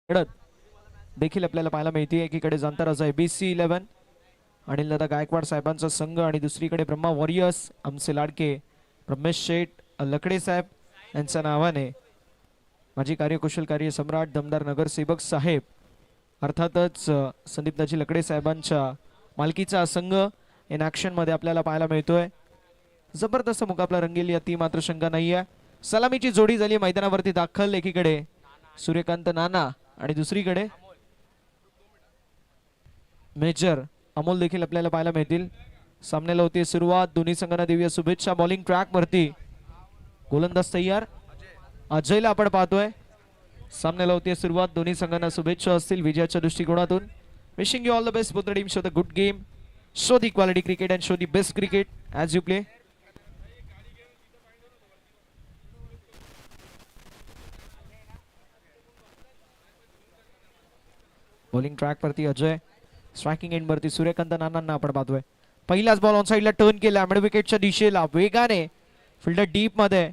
लढत देखील आपल्याला पाहायला मिळते. एकीकडे जांताराचा एबीसी 11 अनिल दादा गायकवाड साहेबांचा संघ आणि दुसरीकडे ब्रह्मा वॉरियर्स आमचे लाडके रमेश शेठ लकडे साहेब यांच्या नावाने माजी कार्यकुशल कार्य सम्राट दमदार नगरसेवक साहेब अर्थातच संदीपदाजी लकडे साहेबांच्या मालकीचा संघ इन ॲक्शन मध्ये आपल्याला पाहायला मिळतोय. जबरदस्त मुकाबला रंगेल यात मात्र शंका नाही आहे. सलामीची जोडी झाली मैदानावरती दाखल. एकीकडे सूर्यकांत नाना आणि दुसरीकडे मेजर अमोल देखील आपल्याला पाहायला मिळतील. सामन्याला होती सुरुवात. दोन्ही संघांना देऊया शुभेच्छा. बॉलिंग ट्रॅक वरती गोलंदाज तयार अजयला आपण पाहतोय. सामन्याला होती सुरुवात. दोन्ही संघांना शुभेच्छा असतील विजयाच्या दृष्टिकोनातून. Wishing you all the best both the team. Show the good game, show the quality cricket and show the best cricket as you play. Bowling track वरती अजय, स्ट्रायकिंग एंड वरती सूर्यकांत नानांना आपण पाहतोय. पहिलाच बॉल ऑन साइडला टर्न केला mid विकेटच्या दिशेला वेगाने. Fielder deep मध्ये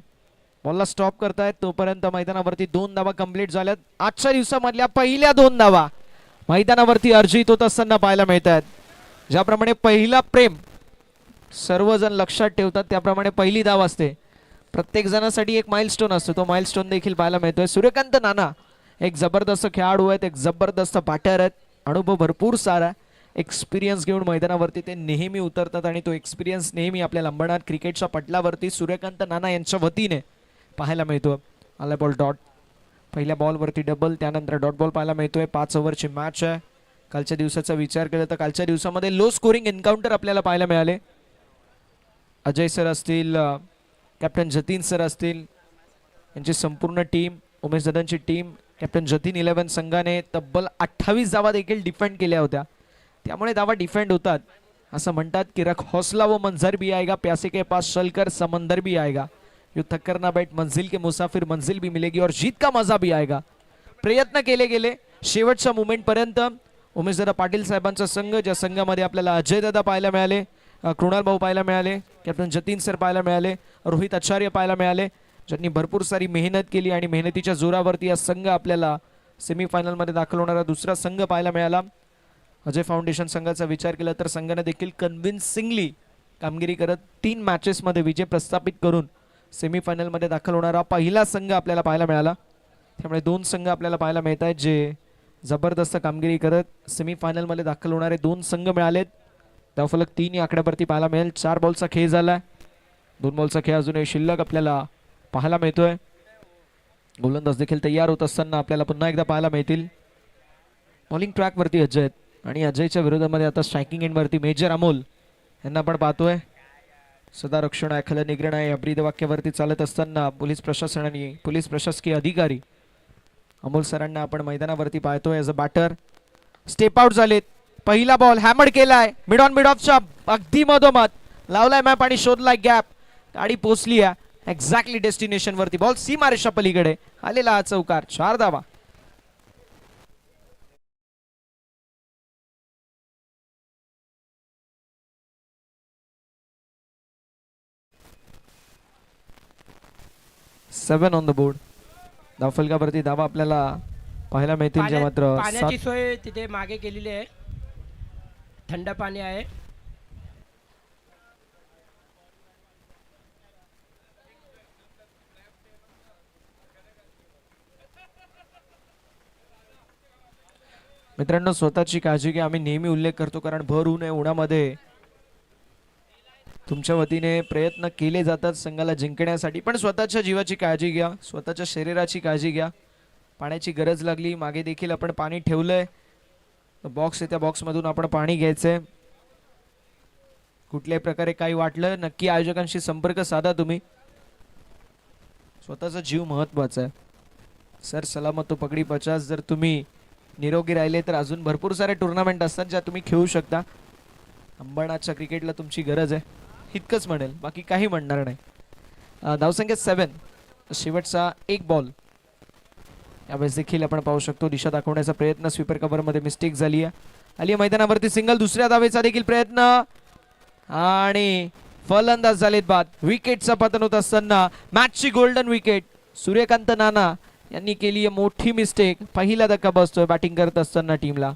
बॉलला स्टॉप करतायत. तोपर्यंत मैदानावरती 2 धावा कंप्लीट झाल्यात. आजच्या दिवसामधल्या पहिल्या 2 धावा मैदानावरती अर्जित होत असताना पाहायला मिळत आहेत. ज्याप्रमाणे पहिला प्रेम सर्वजण लक्षात ठेवतात त्याप्रमाणे पहिली धाव असते. प्रत्येक जणांसाठी एक माइलस्टोन असतो. तो माइलस्टोन देखील पाहायला मिळतोय. सूर्यकांत नाना एक जबरदस्त खेळाडू आहेत, एक जबरदस्त बॅटर आहेत, अनुभव भरपूर सारा, एक्सपिरियन्स घेऊन मैदानावरती ते नेहमी उतरतात आणि तो एक्सपिरियन्स नेहमी आपल्या अंबरनाथ क्रिकेटच्या पटलावरती सूर्यकांत नाना यांच्या वतीने पाहायला मिळतो. आला बॉल डॉट. पहिल्या बॉलवरती डबल, त्यानंतर डॉट बॉल पाहायला मिळतोय. 5 ओव्हरची मॅच आहे. कालच्या दिवसाचा विचार केला तर कालच्या दिवसामध्ये लो स्कोरिंग एन्काउंटर आपल्याला पाहायला मिळाले. अजय सर असतील, कॅप्टन जतीन सर असतील, यांची संपूर्ण टीम, उमेश दादांची टीम, कॅप्टन जतीन 11 संघाने तब्बल 28 धावा देखील डिफेंड केल्या होत्या. त्यामुळे धावा डिफेंड होतात. असं म्हणतात की रख हौसला वो मंजर भी आएगा, प्यासे के पास चलकर समंदर भी आएगा, यू थक्कर ना बैठ मंजिल के मुसाफिर मंजिल भी मिलेगी और जीत का मजा भी आएगा. प्रयत्न केले गेले शेवटच्या मुमेंट पर्यंत. उमेशदादा पाटील साहेबांचा संघ, ज्या संघामध्ये आपल्याला अजय दादा पाहायला मिळाले, कृणाल भाऊ पाहायला मिळाले, कॅप्टन जतीन सर पाहायला मिळाले, रोहित आचार्य पाहायला मिळाले, ज्यांनी भरपूर सारी मेहनत केली आणि मेहनतीच्या जोरावरती हा संघ आपल्याला सेमीफायनलमध्ये दाखल होणारा दुसरा संघ पाहायला मिळाला. अजय फाउंडेशन संघाचा विचार केला तर संघाने देखील कन्व्हिन्सिंगली कामगिरी करत 3 मॅचेसमध्ये विजय प्रस्थापित करून सेमीफायनलमध्ये दाखल होणारा पहिला संघ आपल्याला पाहायला मिळाला. त्यामुळे 2 संघ आपल्याला पाहायला मिळत आहेत जे जबरदस्त कामगिरी करत सेमीफायनलमध्ये दाखल होणारे 2 संघ मिळालेत. धावफलक 3 या आकड्यावरती पाहायला मिळेल. 4 बॉलचा खेळ झाला. 2 बॉलचा खेळ अजूनही शिल्लक आपल्याला पाहायला मिळतोय. गोलंदाज देखील तयार होत असताना आपल्याला पुन्हा एकदा पाहायला मिळतील. बॉलिंग ट्रॅक वरती अजय आणि अजयच्या विरोधामध्ये आता स्ट्रायकिंग एंड वरती मेजर अमोल यांना आपण पाहतोय. सदा रक्षण आहे, खल निग्रह आहे, अब्रीद वाक्यावरती चालत असताना पोलीस प्रशासनाने, पोलीस प्रशासकीय अधिकारी अमोल सरांना आपण मैदानावरती पाहतोय. As a batter step out झालेत. पहिला बॉल हॅमर्ड केलाय मिड ऑन मिड ऑफच्या अगदी मधोमध लावलाय मॅप आणि शोधलाय गॅप. गाडी पोचली आहे एक्झॅक्टली डेस्टिनेशन वरती. बॉल सीमारेषा पलीकडे आलेला हा चौकार. 4 धावा. सेवन ऑन द बोर्ड. धावफलकावरती धावा आपल्याला पाहायला मिळतील. जे मात्र पाण्याची सोय तिथे मागे केलेली आहे. थंड पाणी आहे. मित्रांनो स्वतःची काळजी घ्या. आम्ही नेहमी उल्लेख करतो कारण भर ऊन आहे. उन्हामध्ये तुमच्या वतीने प्रयत्न केले जातात संघाला जिंकण्यासाठी, पण स्वतःच्या जीवाची काळजी घ्या, स्वतःच्या शरीराची काळजी घ्या. पाण्याची गरज लागली, मागे देखील आपण पाणी ठेवलंय. बॉक्स आहे त्या बॉक्समधून आपण पाणी घ्यायचंय. कुठल्याही प्रकारे काही वाटलं नक्की आयोजकांशी संपर्क साधा. तुम्ही स्वतःचा जीव महत्वाचा आहे. सर सलामत तो पगडी 50. जर तुम्ही निरोगी राहिले तर अजून भरपूर सारे टुर्नामेंट असतात ज्या तुम्ही खेळू शकता. अंबरनाथच्या क्रिकेटला तुमची गरज आहे इतकंच म्हणेल, बाकी काही म्हणणार नाही. धावसंख्या 7. शेवटचा 1 बॉल यावेळेस देखील आपण पाहू शकतो दिशा दाखवण्याचा प्रयत्न. स्वीपर कव्हरमध्ये मिस्टेक झाली आहे. आली मैदानावरती सिंगल. दुसऱ्या धावेचा देखील प्रयत्न आणि फलंदाज झालेत बाद. विकेटचा पतन होत असताना मॅचची गोल्डन विकेट सूर्यकांत नाना यांनी केली आहे मोठी मिस्टेक. पहिला धक्का बसतोय बॅटिंग करत असताना टीमला.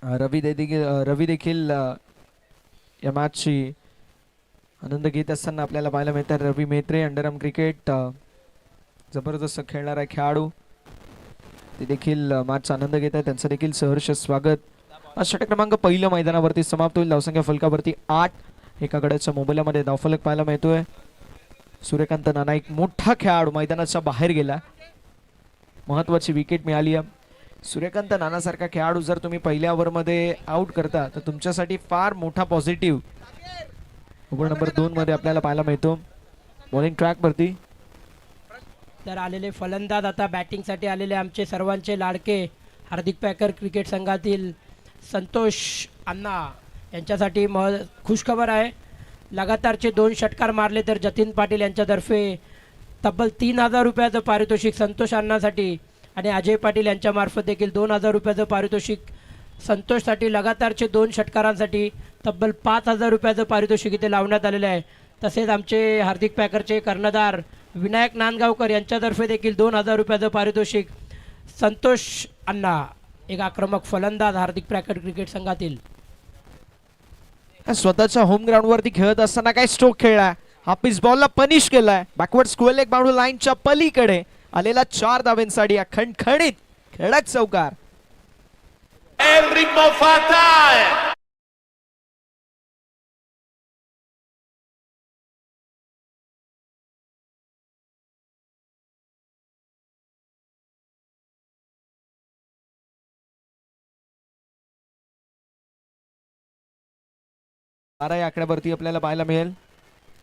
रवी देखील या मॅचची आनंद घेत असताना आपल्याला पाहायला मिळतात. रवी मेत्रे अंडरआर्म क्रिकेट जबरदस्त खेळणारा खेळाडू ते देखील मॅचचा आनंद घेत आहे. त्यांचं देखील सहर्ष स्वागत. षटक क्रमांक पहिलं मैदानावरती समाप्त होईल. धावसंख्या फलकावरती 8. एका गड्याच्या मोबाईलमध्ये धावफलक पाहायला मिळतोय. सूर्यकांत नाना एक मोठा खेळाडू मैदानाच्या बाहेर गेला. महत्वाची विकेट मिळाली आहे. सूर्यकांत नानासारखा खेळाडू जर तुम्ही पहिल्या ओव्हरमध्ये आउट करता तर तुमच्यासाठी फार मोठा पॉझिटिव्ह ओव्हर नंबर 2 मध्ये आपल्याला पाहायला मिळतो. बॉलिंग ट्रॅक वरती तर आलेले फलंदाज आता बॅटिंगसाठी आलेले आमचे सर्वांचे लाडके हार्दिक पॅकर क्रिकेट संघातील संतोष अण्णा यांच्यासाठी खुशखबर आहे. लगातारचे 2 षटकार मारले तर जतीन पाटील यांच्यातर्फे तब्बल 3,000 रुपयाचं पारितोषिक संतोष अण्णासाठी आणि अजय पाटील यांच्यामार्फत देखील 2,000 रुपयाचं पारितोषिक संतोषसाठी. लगातारचे 2 षटकारांसाठी तब्बल 5,000 रुपयाचं पारितोषिक इथे लावण्यात आलेलं आहे. तसेच आमचे हार्दिक पॅकरचे कर्णधार विनायक नांदगावकर यांच्यातर्फे देखील 2,000 रुपयाचं पारितोषिक संतोष अण्णा एक आक्रमक फलंदाज हार्दिक पॅकर क्रिकेट संघातील. स्वतःच्या होम ग्राउंड वरती खेळत असताना काय स्ट्रोक खेळलाय. हाफिज बॉलला पनिश केलाय. बॅकवर्ड स्क्वेअर लेग बाउंड्री लाईनच्या पलीकडे आलेला 4 धावेंसाठी खणखणीत खेळत चौकार. El ritmo fatal. या आकड्यावरती आपल्याला पाहायला मिळेल.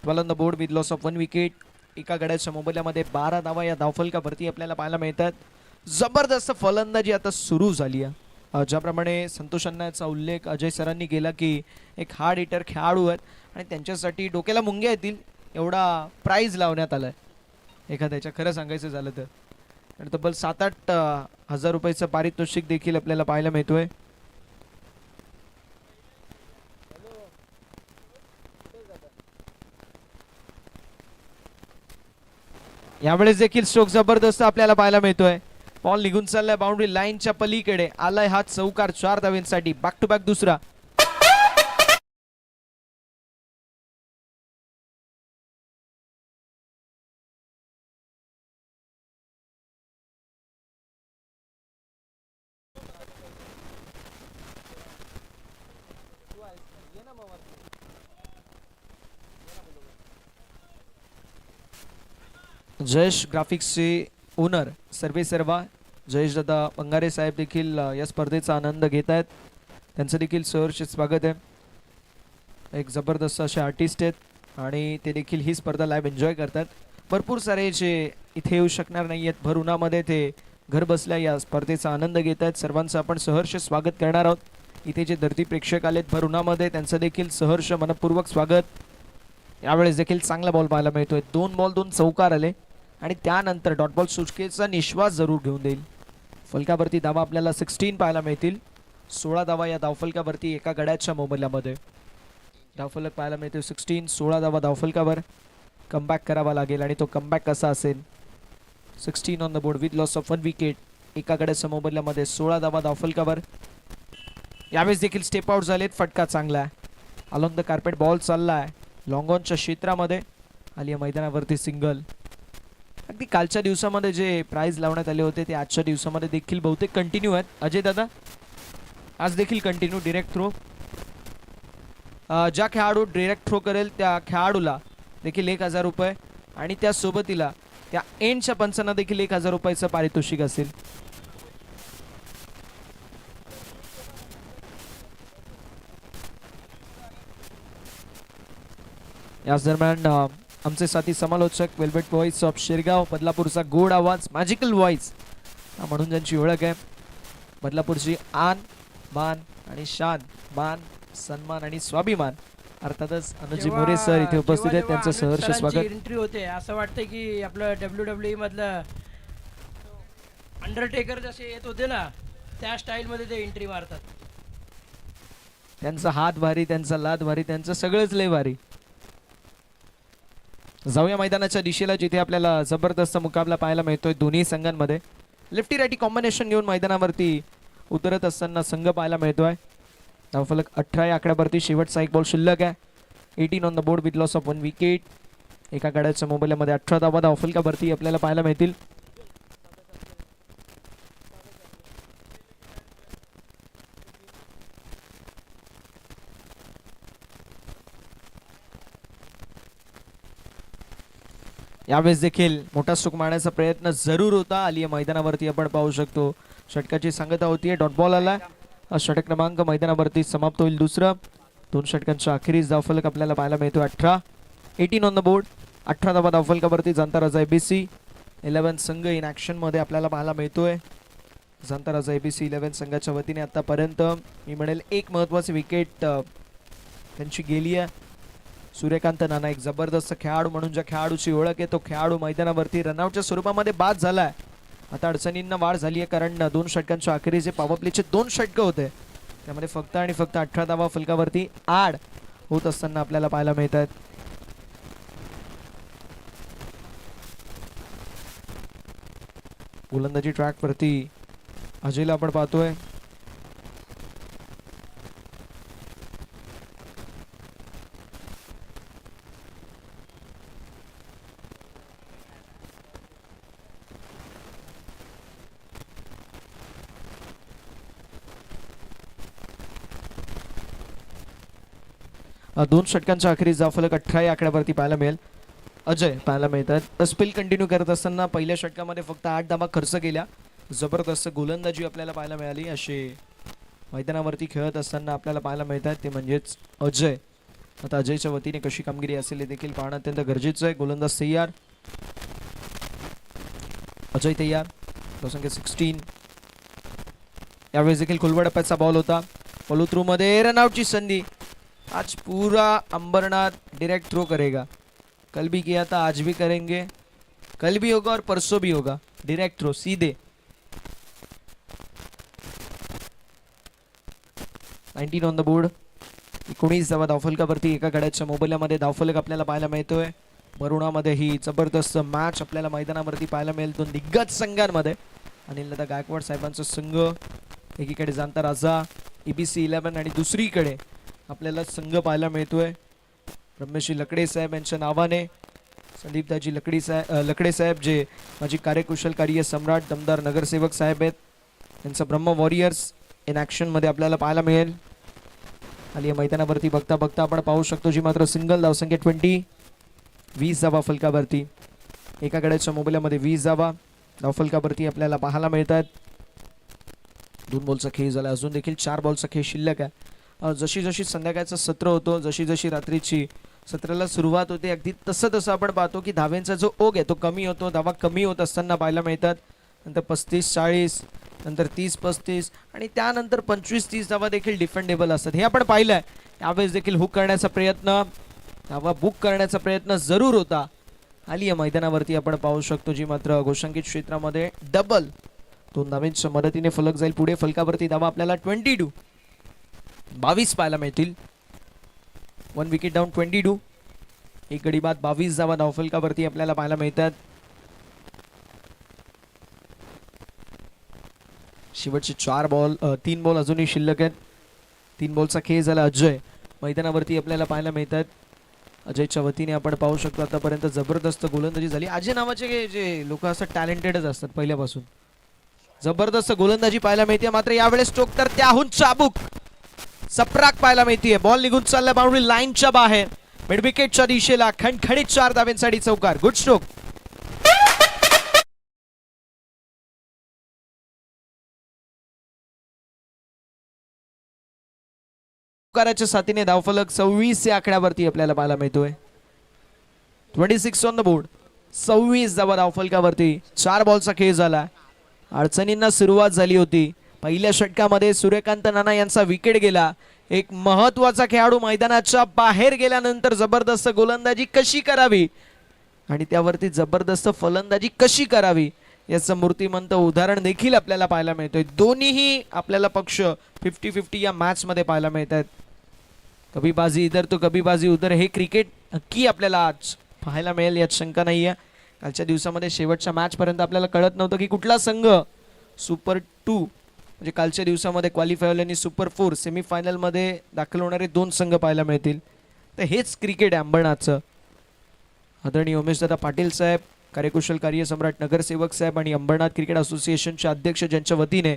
12 on the board with loss of 1 wicket. एका गड्याच्या मोबदल्यामध्ये 12 धावा या धावफलकावरती आपल्याला पाहायला मिळतात. जबरदस्त फलंदाजी आता सुरू झाली आहे. ज्याप्रमाणे संतोष अण्णाचा उल्लेख अजय सरांनी केला की एक हार्ड हिटर खेळाडू आहेत आणि त्यांच्यासाठी डोक्याला मुंग्या येतील एवढा प्राइज लावण्यात आलाय एखाद्याच्या. खरं सांगायचं झालं तर आणि तब्बल 7-8 हजार रुपयाचं पारितोषिक देखील आपल्याला पाहायला मिळतोय. यावेळेस देखील स्ट्रोक जबरदस्त आपल्याला पाहायला मिळतोय. बॉल निघून चाललाय बाउंड्री लाईनच्या पलीकडे. आलाय हा चौकार 4 धावेंसाठी. बॅक टू बॅक दुसरा. जयेश ग्राफिक्सचे ओनर सर्वे सर्वा जयेश दादा बंगारे साहेब देखील या स्पर्धेचा आनंद घेत आहेत. त्यांचं देखील सहर्ष स्वागत आहे. एक जबरदस्त असे आर्टिस्ट आहेत आणि ते देखील ही स्पर्धा लाईव्ह एन्जॉय करतात. भरपूर सारे जे इथे येऊ शकणार नाही आहेत भर उन्हामध्ये ते घर बसल्या या स्पर्धेचा आनंद घेत आहेत. सर्वांचं आपण सहर्ष स्वागत करणार आहोत. इथे जे धरती प्रेक्षक आलेत भर उन्हामध्ये त्यांचं देखील सहर्ष मनपूर्वक स्वागत. यावेळेस देखील चांगला बॉल पाहायला मिळतोय. 2 बॉल 2 चौकार आले आणि त्यानंतर डॉट बॉल सुटकेचा निश्वास जरूर घेऊन देईल. फलकावरती धावा आपल्याला 16 पाहायला मिळतील. 16 धावा या धावफलकावरती एका गड्याच्या मोबदल्यामध्ये. धावफलक पाहायला मिळतो 16. 16 धावा धावफलकावर. कमबॅक करावा लागेल आणि तो कमबॅक कसा असेल. 16 on the board with loss of 1 wicket. एका गड्याच्या मोबदल्यामध्ये 16 धावा धावफलकावर. यावेळेस देखील स्टेप आउट झालेत. फटका चांगला आहे. अलॉंग द कार्पेट बॉल चालला आहे. लॉंग ऑनच्या क्षेत्रामध्ये आली मैदानावरती सिंगल. अगदी कालच्या दिवसामध्ये जे प्राइज लावण्यात आले होते ते आजच्या दिवसामध्ये देखील बहुतेक कंटिन्यू आहेत. अजय दादा आज देखील कंटिन्यू. डिरेक्ट थ्रो ज्या खेळाडू डिरेक्ट थ्रो करेल त्या खेळाडूला देखील 1,000 रुपये. आणि त्या सोबतीला त्या एंडच्या पंचांना देखील 1000 रुपयाचं पारितोषिक असेल. याच दरम्यान आमचे साथी समालोचक वेल्वेट व्हॉइस ऑफ शिरगाव, बदलापूरचा गोड आवाज, मॅजिकल व्हॉइस म्हणून ज्यांची ओळख आहे, बदलापूरची आन बान आणि शान, मान सन्मान आणि स्वाभिमान, अर्थातच अनुजी मोरे सर इथे उपस्थित आहेत, त्यांचं सहर्ष स्वागत. एंट्री होते असं वाटतं की आपलं WWE मधलं अंडरटेकर जसे येत होते ना त्या स्टाईल मध्ये ते एंट्री मारतात. त्यांचा हात भारी, त्यांचा लात भारी, त्यांचं सगळंच लय भारी. जाऊया मैदानाच्या दिशेला, जिथे आपल्याला जबरदस्त मुकाबला पाहायला मिळतोय. दोन्ही संघांमध्ये लेफ्टी राईटी कॉम्बिनेशन घेऊन मैदानावरती उतरत असताना संघ पाहायला मिळतोय. धावफलक 18 या आकड्यावरती शेवटचा एक बॉल शिल्लक आहे. 18 on the board with loss of 1 wicket. एका गाड्याच्या मोबाईलमध्ये 18 धावा धावफलकावरती आपल्याला पाहायला मिळतील. यावेळेस देखील मोठा स्ट्रोक मारण्याचा प्रयत्न जरूर होता. आली मैदानावरती आपण पाहू शकतो षटकाची सांगता होतीये. डॉट बॉल आला. षटक क्रमांक मैदानावरती समाप्त होईल. दुसरं 2 षटकांच्या अखेरीस धावफलक आपल्याला पाहायला मिळतो 18. 18 ऑन द बोर्ड. 18 धावा धावफलकावरती जाणता राजा एबीसी 11 संघ इन ऍक्शन मध्ये आपल्याला पाहायला मिळतोय. जाणता राजा एबीसी 11 संघाच्या वतीने आतापर्यंत मी म्हणेल एक महत्वाची विकेट त्यांची गेली आहे. सूर्यकांत नाना एक जबरदस्त खेळाडू म्हणून ज्या खेळाडूची ओळख आहे, तो खेळाडू मैदानावरती रनआउटच्या स्वरूपामध्ये बाद झालाय. आता अडचणींना वाढ झाली आहे, कारण 2 षटकांच्या अखेरीचे पॉवर प्लेचे 2 षटक होते, त्यामध्ये फक्त आणि फक्त 18 धावा फलकावरती आड होत असताना आपल्याला पाहायला मिळत आहेत. गोलंदाजी ट्रॅक वरती अजयला आपण पाहतोय. दोन षटकांच्या अखेरीस धावफलक 18 या आकड्यावरती पाहायला मिळेल. अजय पाहायला मिळतात. स्पेल कंटिन्यू करत असताना पहिल्या षटकामध्ये फक्त 8 धावा खर्च केल्या. जबरदस्त गोलंदाजी आपल्याला पाहायला मिळाली. असे मैदानावरती खेळत असताना आपल्याला पाहायला मिळतात, ते म्हणजेच अजय. आता अजयच्या वतीने कशी कामगिरी असेल हे देखील पाहणं अत्यंत गरजेचं आहे. गोलंदाज तयार, अजय तयार, संख्या 16. यावेळेस देखील खुलवडप्प्याचा बॉल होता. फॉलो थ्रू मध्ये रनआउटची संधी. आज पूरा अंबरनाथ डायरेक्ट थ्रो करेगा. कल भी किया था, आज भी करेंगे, कल भी होगा और परसों भी होगा. डायरेक्ट थ्रो सीधे. 19 ऑन द बोर्ड. 19 धावा धावफलकावरती एका गड्याच्या मोबाईलमध्ये धावफलक आपल्याला पाहायला मिळतोय. वरुणामध्ये ही जबरदस्त मॅच आपल्याला मैदानावरती पाहायला मिळेल. 2 दिग्गज संघांमध्ये. अनिलदादा गायकवाड साहेबांचा संघ एकीकडे जाणता राजा एबीसी 11 आणि दुसरीकडे आपल्याला संघ पाहायला मिळतोय रमेशजी लकडे साहेब यांच्या नावाने. संदीपदाजी लकडे साहेब जे माझी कार्यकुशल कार्य सम्राट दमदार नगरसेवक साहेब आहेत, त्यांचा ब्रह्म वॉरियर्स इन ऍक्शन मध्ये आपल्याला पाहायला मिळेल. आली मैदानावरती बघता बघता आपण पाहू शकतो जी मात्र सिंगल धावसंख्या 20 धावा फलकावरती. एका गड्याच्या मोबाईलमध्ये 20 धावा धावफलकावरती आपल्याला पाहायला मिळतात. 2 बॉलचा खेळ झाला, अजून देखील 4 बॉलचा खेळ शिल्लक आहे. जशी जशी संध्याकाळचं सत्र होतो, जशी जशी रात्रीची सत्राला सुरुवात होते, अगदी तसं तसं आपण पाहतो की धाव्यांचा जो ओघ आहे तो कमी होतो. धावा कमी होत असताना पाहायला मिळतात. नंतर 35-40, नंतर 30-35 आणि त्यानंतर 25-30 धावा देखील डिफेंडेबल असतात. हे आपण पाहिलंय. यावेळेस देखील हुक करण्याचा प्रयत्न, धावा बुक करण्याचा प्रयत्न जरूर होता. आली या मैदानावरती आपण पाहू शकतो जी मात्र घोषांकित क्षेत्रामध्ये डबल 2 धावांच्या मदतीने फलक जाईल पुढे. फलकावरती धावा आपल्याला 22 पाहायला मिळतील. 1 विकेट डाऊन 22. एक गडी बाद 22 धावा धावफलकावरती आपल्याला पाहायला मिळतात. शेवटचे 3 बॉल अजूनही शिल्लक आहेत. 3 बॉलचा खेळ झाला. अजय मैदानावरती आपल्याला पाहायला मिळतात. अजयच्या वतीने आपण पाहू शकतो आतापर्यंत जबरदस्त गोलंदाजी झाली. अजय नावाचे जे लोक असतात टॅलेंटेडच असतात पहिल्यापासून. जबरदस्त गोलंदाजी पाहायला मिळते. मात्र यावेळेस स्ट्रोक तर त्याहून चाबूक सप्राक पाहायला मिळते. बॉल निघून चालला बाउंड्री लाईनच्या बाहेर. मिड विकेटच्या दिशेला खणखणीत 4 धाब्यांसाठी चौकार. Good stroke. चौकाराच्या साथीने धावफलक 26 या आकड्यावरती आपल्याला पाहायला मिळतोय. 26 ऑन द बोर्ड. 26 धावा धावफलकावरती. 4 बॉलचा खेळ झाला. अडचणींना सुरुवात झाली होती. पहिल्या षटकामध्ये सूर्यकांत नाना यांचा विकेट गेला. एक महत्वाचा खेळाडू मैदानाच्या बाहेर गेल्यानंतर जबरदस्त गोलंदाजी कशी करावी आणि त्यावरती जबरदस्त फलंदाजी कशी करावी याचं मूर्तिमंत उदाहरण देखील आपल्याला पाहायला मिळतोय. दोन्हीही आपल्याला पक्ष 50-50 या मॅच मध्ये पाहायला मिळत आहेत. कभी बाजी इधर तो कभी बाजी उधर हे क्रिकेट नक्की आपल्याला आज पाहायला मिळेल यात शंका नाही आहे. कालच्या दिवसामध्ये शेवटच्या मॅच पर्यंत आपल्याला कळत नव्हतं की कुठला संघ सुपर 2 म्हणजे कालच्या दिवसामध्ये क्वालिफाय झाल्याने सुपर 4 सेमीफायनल मध्ये दाखल होणारे 2 संघ पाहायला मिळतील. तर हेच क्रिकेट आहे अंबरनाथचं. आदरणीय उमेशदादा पाटील साहेब, कार्यकुशल कार्यसम्राट नगरसेवक साहेब आणि अंबरनाथ क्रिकेट असोसिएशनचे अध्यक्ष ज्यांच्या वतीने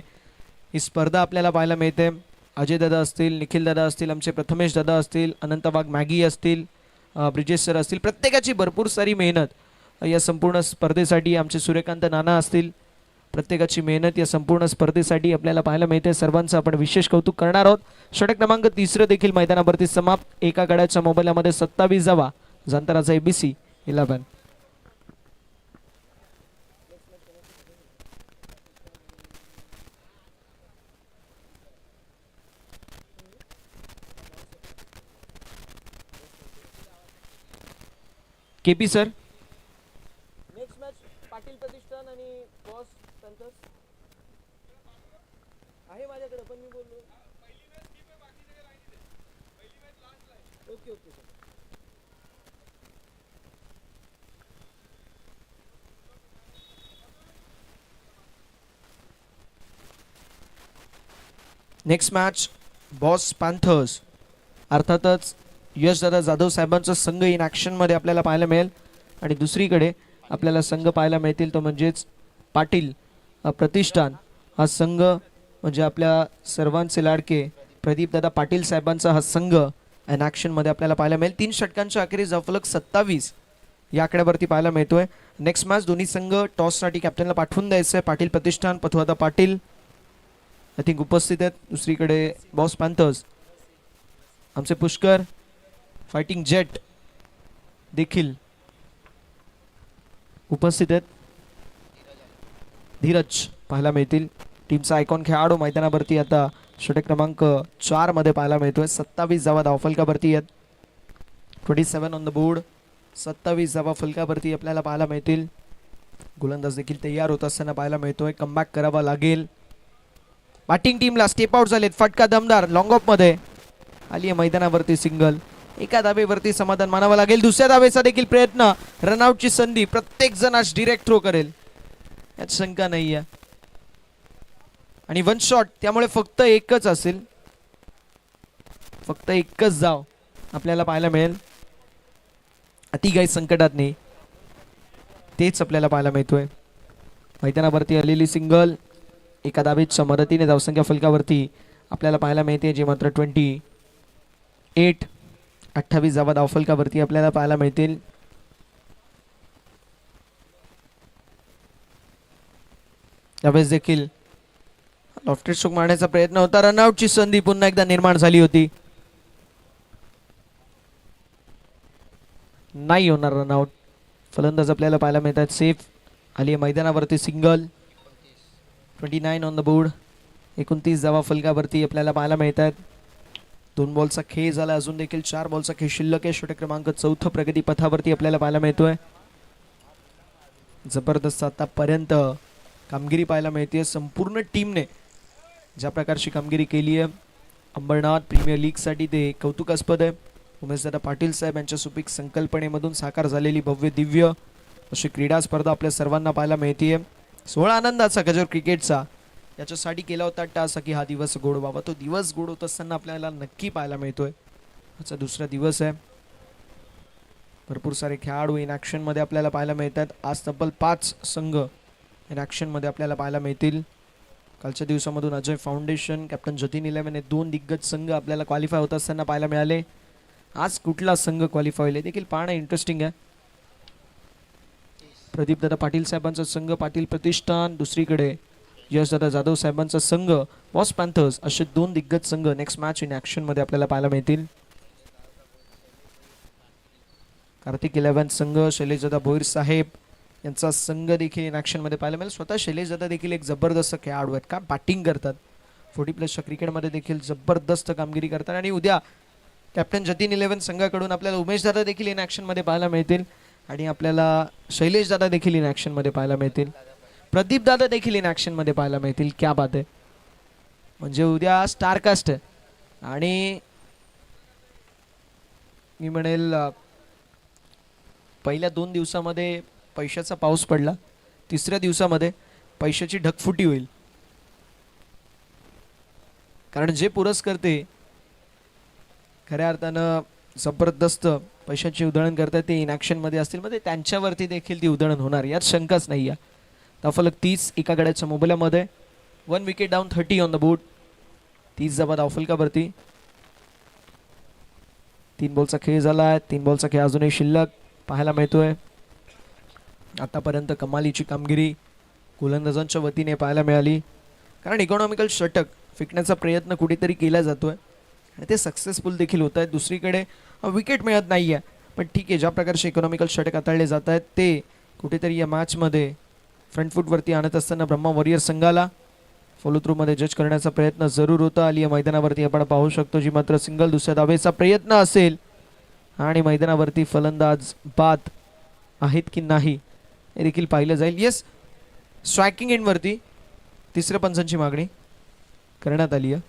ही स्पर्धा आपल्याला पाहायला मिळते. अजय दादा असतील, निखिल दादा असतील, आमचे प्रथमेश दादा असतील, अनंत वाघ मॅगी असतील, ब्रिजेश सर असतील, प्रत्येकाची भरपूर सारी मेहनत या संपूर्ण स्पर्धेसाठी. आमचे सूर्यकांत नाना असतील, प्रत्येकाची मेहनत या संपूर्ण स्पर्धेसाठी आपल्याला पाहायला मिळते. सर्वांचं आपण विशेष कौतुक करणार आहोत. षटक क्रमांक 3 देखील मैदानावरती समाप्त. एका गड्याच्या मोबाईलमध्ये 27 धावा. जांतराचा ABC 11. KP sir, next match Patil Pratishthan आणि बॉस पॅंथर्स आहे माझ्याकडे, पण मी बोललो okay okay sir. Next match Boss Panthers, अर्थातच यशदादा जाधव साहेबांचा संघ इन ॲक्शनमध्ये आपल्याला पाहायला मिळेल. आणि दुसरीकडे आपल्याला संघ पाहायला मिळतील तो म्हणजेच पाटील प्रतिष्ठान हा संघ, म्हणजे आपल्या सर्वांचे लाडके प्रदीपदादा पाटील साहेबांचा हा संघ इन ॲक्शनमध्ये आपल्याला पाहायला मिळेल. 3 षटकांच्या अखेरीस धावफलक 27 या आकड्यावरती पाहायला मिळतोय. नेक्स्ट मॅच दोन्ही संघ टॉससाठी कॅप्टनला पाठवून द्यायचं आहे. पाटील प्रतिष्ठान पथुदादा पाटील आय थिंक उपस्थित आहेत. दुसरीकडे बॉस पॅंथर्स आमचे पुष्कर फायटिंग जेट देखील उपस्थित आहेत. धीरज पाहायला मिळतील. टीमचा आयकॉन खेळाडू मैदानावरती आता षटक क्रमांक 4 मध्ये पाहायला मिळतोय. 27 धावा धावफलकावरती आहेत. 27 ऑन द बोर्ड. 27 धावा फलकावरती आपल्याला पाहायला मिळतील. गोलंदाज देखील तयार होत असताना पाहायला मिळतोय. कमबॅक करावा लागेल. बॅटिंग टीमला स्टेप आउट झालेत. फटका दमदार लॉंग ऑफ मध्ये आली आहे मैदानावरती सिंगल. एका धावेवरती समाधान मानावं लागेल. दुसऱ्या धावेचा देखील प्रयत्न. रनआउटची संधी. प्रत्येक जण आज डिरेक्ट थ्रो करेल यात शंका नाही आहे. आणि 1 शॉट, त्यामुळे फक्त एकच असेल. फक्त एकच धाव आपल्याला पाहायला मिळेल. अति काही संकटात नाही, तेच आपल्याला पाहायला मिळतोय. मैदानावरती आलेली सिंगल एका धावेच्या मदतीने धावसंख्या फलकावरती आपल्याला पाहायला मिळते, जी मात्र 28 धावा धावफलकावरती आपल्याला पाहायला मिळतील. त्यावेळेस देखील लॉफ्टेड स्ट्रोक मारण्याचा प्रयत्न होता. रनआउटची संधी पुन्हा एकदा निर्माण झाली होती. नाही होणार रनआउट. फलंदाज आपल्याला पाहायला मिळतात. सेफ आली आहे मैदानावरती सिंगल. 29 on the board. 29 धावा फलकावरती आपल्याला पाहायला मिळतात. 2 बॉलचा खेळ झाला. अजून देखील 4 बॉलचा खेळ शिल्लक आहे. षटक क्रमांक 4 प्रगती पथावरती आपल्याला पाहायला मिळतोय. जबरदस्त आतापर्यंत कामगिरी पाहायला मिळते. संपूर्ण टीमने ज्या प्रकारची कामगिरी केली आहे अंबरनाथ प्रीमियर लीगसाठी ते कौतुकास्पद आहे. उमेशदादा पाटील साहेब यांच्या सुपीक संकल्पनेमधून साकार झालेली भव्य दिव्य अशी क्रीडा स्पर्धा आपल्या सर्वांना पाहायला मिळते. 16 आनंदाचा गजर क्रिकेटचा याच्यासाठी केला होता टास की हा दिवस गोड व्हावा. तो दिवस गोड होत असताना आपल्याला नक्की पाहायला मिळतोय. आजचा दुसरा दिवस आहे. भरपूर सारे खेळाडू इन ॲक्शन मध्ये आपल्याला पाहायला मिळतात. आज तब्बल 5 संघ इन ॲक्शन मध्ये आपल्याला पाहायला मिळतील. कालच्या दिवसामधून अजय फाउंडेशन, कॅप्टन जतीन 11 हे 2 दिग्गज संघ आपल्याला क्वालिफाय होत असताना पाहायला मिळाले. आज कुठला संघ क्वालिफाय होईल हे देखील पाहणं इंटरेस्टिंग आहे. प्रदीपदादा पाटील साहेबांचा संघ पाटील प्रतिष्ठान, दुसरीकडे यशदादा जाधव साहेबांचा संघ वॉस पॅन्थर्स, असे 2 दिग्गज संघ नेक्स्ट मॅच इन ॲक्शन मध्ये आपल्याला पाहायला मिळतील. कार्तिक 11 संघ शैलेशदादा भोईर साहेब यांचा संघ देखील इन ॲक्शन मध्ये पाहायला मिळेल. स्वतः शैलेशदादा देखील एक जबरदस्त खेळाडू आहेत, का बॅटिंग करतात. 40+ क्रिकेटमध्ये देखील जबरदस्त कामगिरी करतात. आणि उद्या कॅप्टन जतीन 11 संघाकडून आपल्याला उमेशदादा देखील इन ॲक्शन मध्ये पाहायला मिळतील आणि आपल्याला शैलेशदादा देखील इन ॲक्शन मध्ये पाहायला मिळतील. प्रदीपदादा देखील इन ॲक्शन मध्ये पाहायला मिळतील. क्या बात आहे, म्हणजे उद्या स्टारकास्ट आहे. आणि मी म्हणेल पहिल्या 2 दिवसामध्ये पैशाचा पाऊस पडला, तिसऱ्या दिवसामध्ये पैशाची ढगफुटी होईल. कारण जे पुरस्कर्ते खऱ्या अर्थानं जबरदस्त पैशाची उधळण करतात ते इन ॲक्शन मध्ये असतील, मध्ये त्यांच्यावरती देखील ती उधळण होणार यात शंकाच नाही आहे. धावफलक 30 एका गड्याच्या मोबदल्यामध्ये. 1 wicket down, 30 on the board. 30 जबा धावफलकावरती. 3 बॉलचा खेळ झाला आहे. 3 बॉलचा खेळ अजूनही शिल्लक पाहायला मिळतोय. आतापर्यंत कमालीची कामगिरी गोलंदाजांच्या वतीने पाहायला मिळाली, कारण इकॉनॉमिकल षटक फेकण्याचा प्रयत्न कुठेतरी केला जातोय आणि ते सक्सेसफुल देखील होत आहेत. दुसरीकडे विकेट मिळत नाही आहे, पण ठीक आहे, ज्या प्रकारचे इकॉनॉमिकल षटक हाताळले जात आहेत ते कुठेतरी या मॅचमध्ये फ्रंट फूटवरती आणत असताना ब्रह्मा वॉरियर संघाला फॉलो थ्रूमध्ये जज करण्याचा प्रयत्न जरूर होता. आली मैदानावरती आपण पाहू शकतो, जी मात्र सिंगल दुसऱ्या धावेचा प्रयत्न असेल आणि मैदानावरती फलंदाज बाद आहेत की नाही हे देखील पाहिलं जाईल. येस, स्ट्रायकिंग एंडवरती तिसऱ्या पंचांची मागणी करण्यात आली आहे.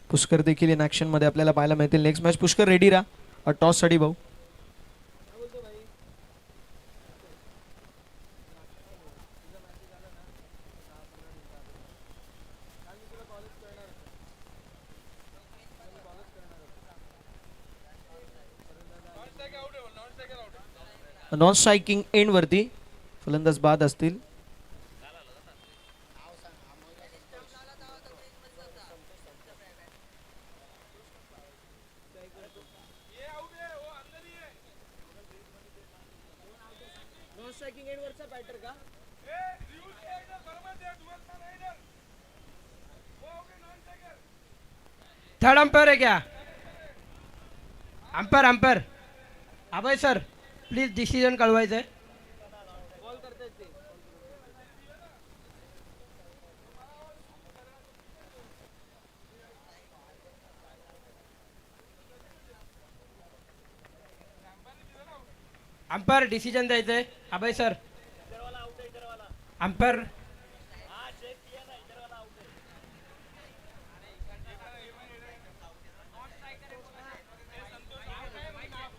पुष्कर देखील इन ॲक्शन मध्ये आपल्याला पाहायला मिळतील. नेक्स्ट मॅच पुष्कर रेडी राहा टॉस साठी भाऊ. नॉन स्ट्रायकिंग एंड वरती फलंदाज बाद असतील. थर्ड अंपायर है क्या? Umpire Abhay sir please decision कळवायचं आहे. अंपायर डिसिजन द्यायचं आहे. अभय सर अंपायर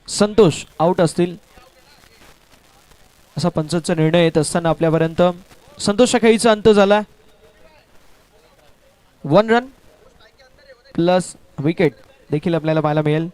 संतोष आउट असतील असा पंचांचा निर्णय येत असताना आपल्यापर्यंत संतोषच्या खेळीचा अंत झाला. 1 रन प्लस विकेट देखील आपल्याला पाहायला मिळेल.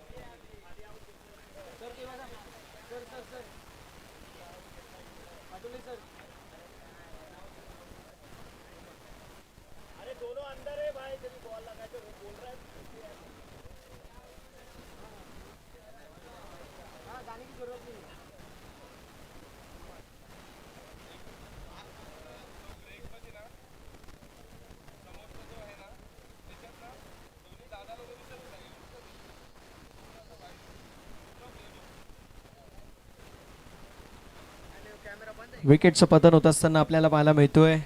विकेटचं पतन होत असताना आपल्याला पाहायला मिळतोय.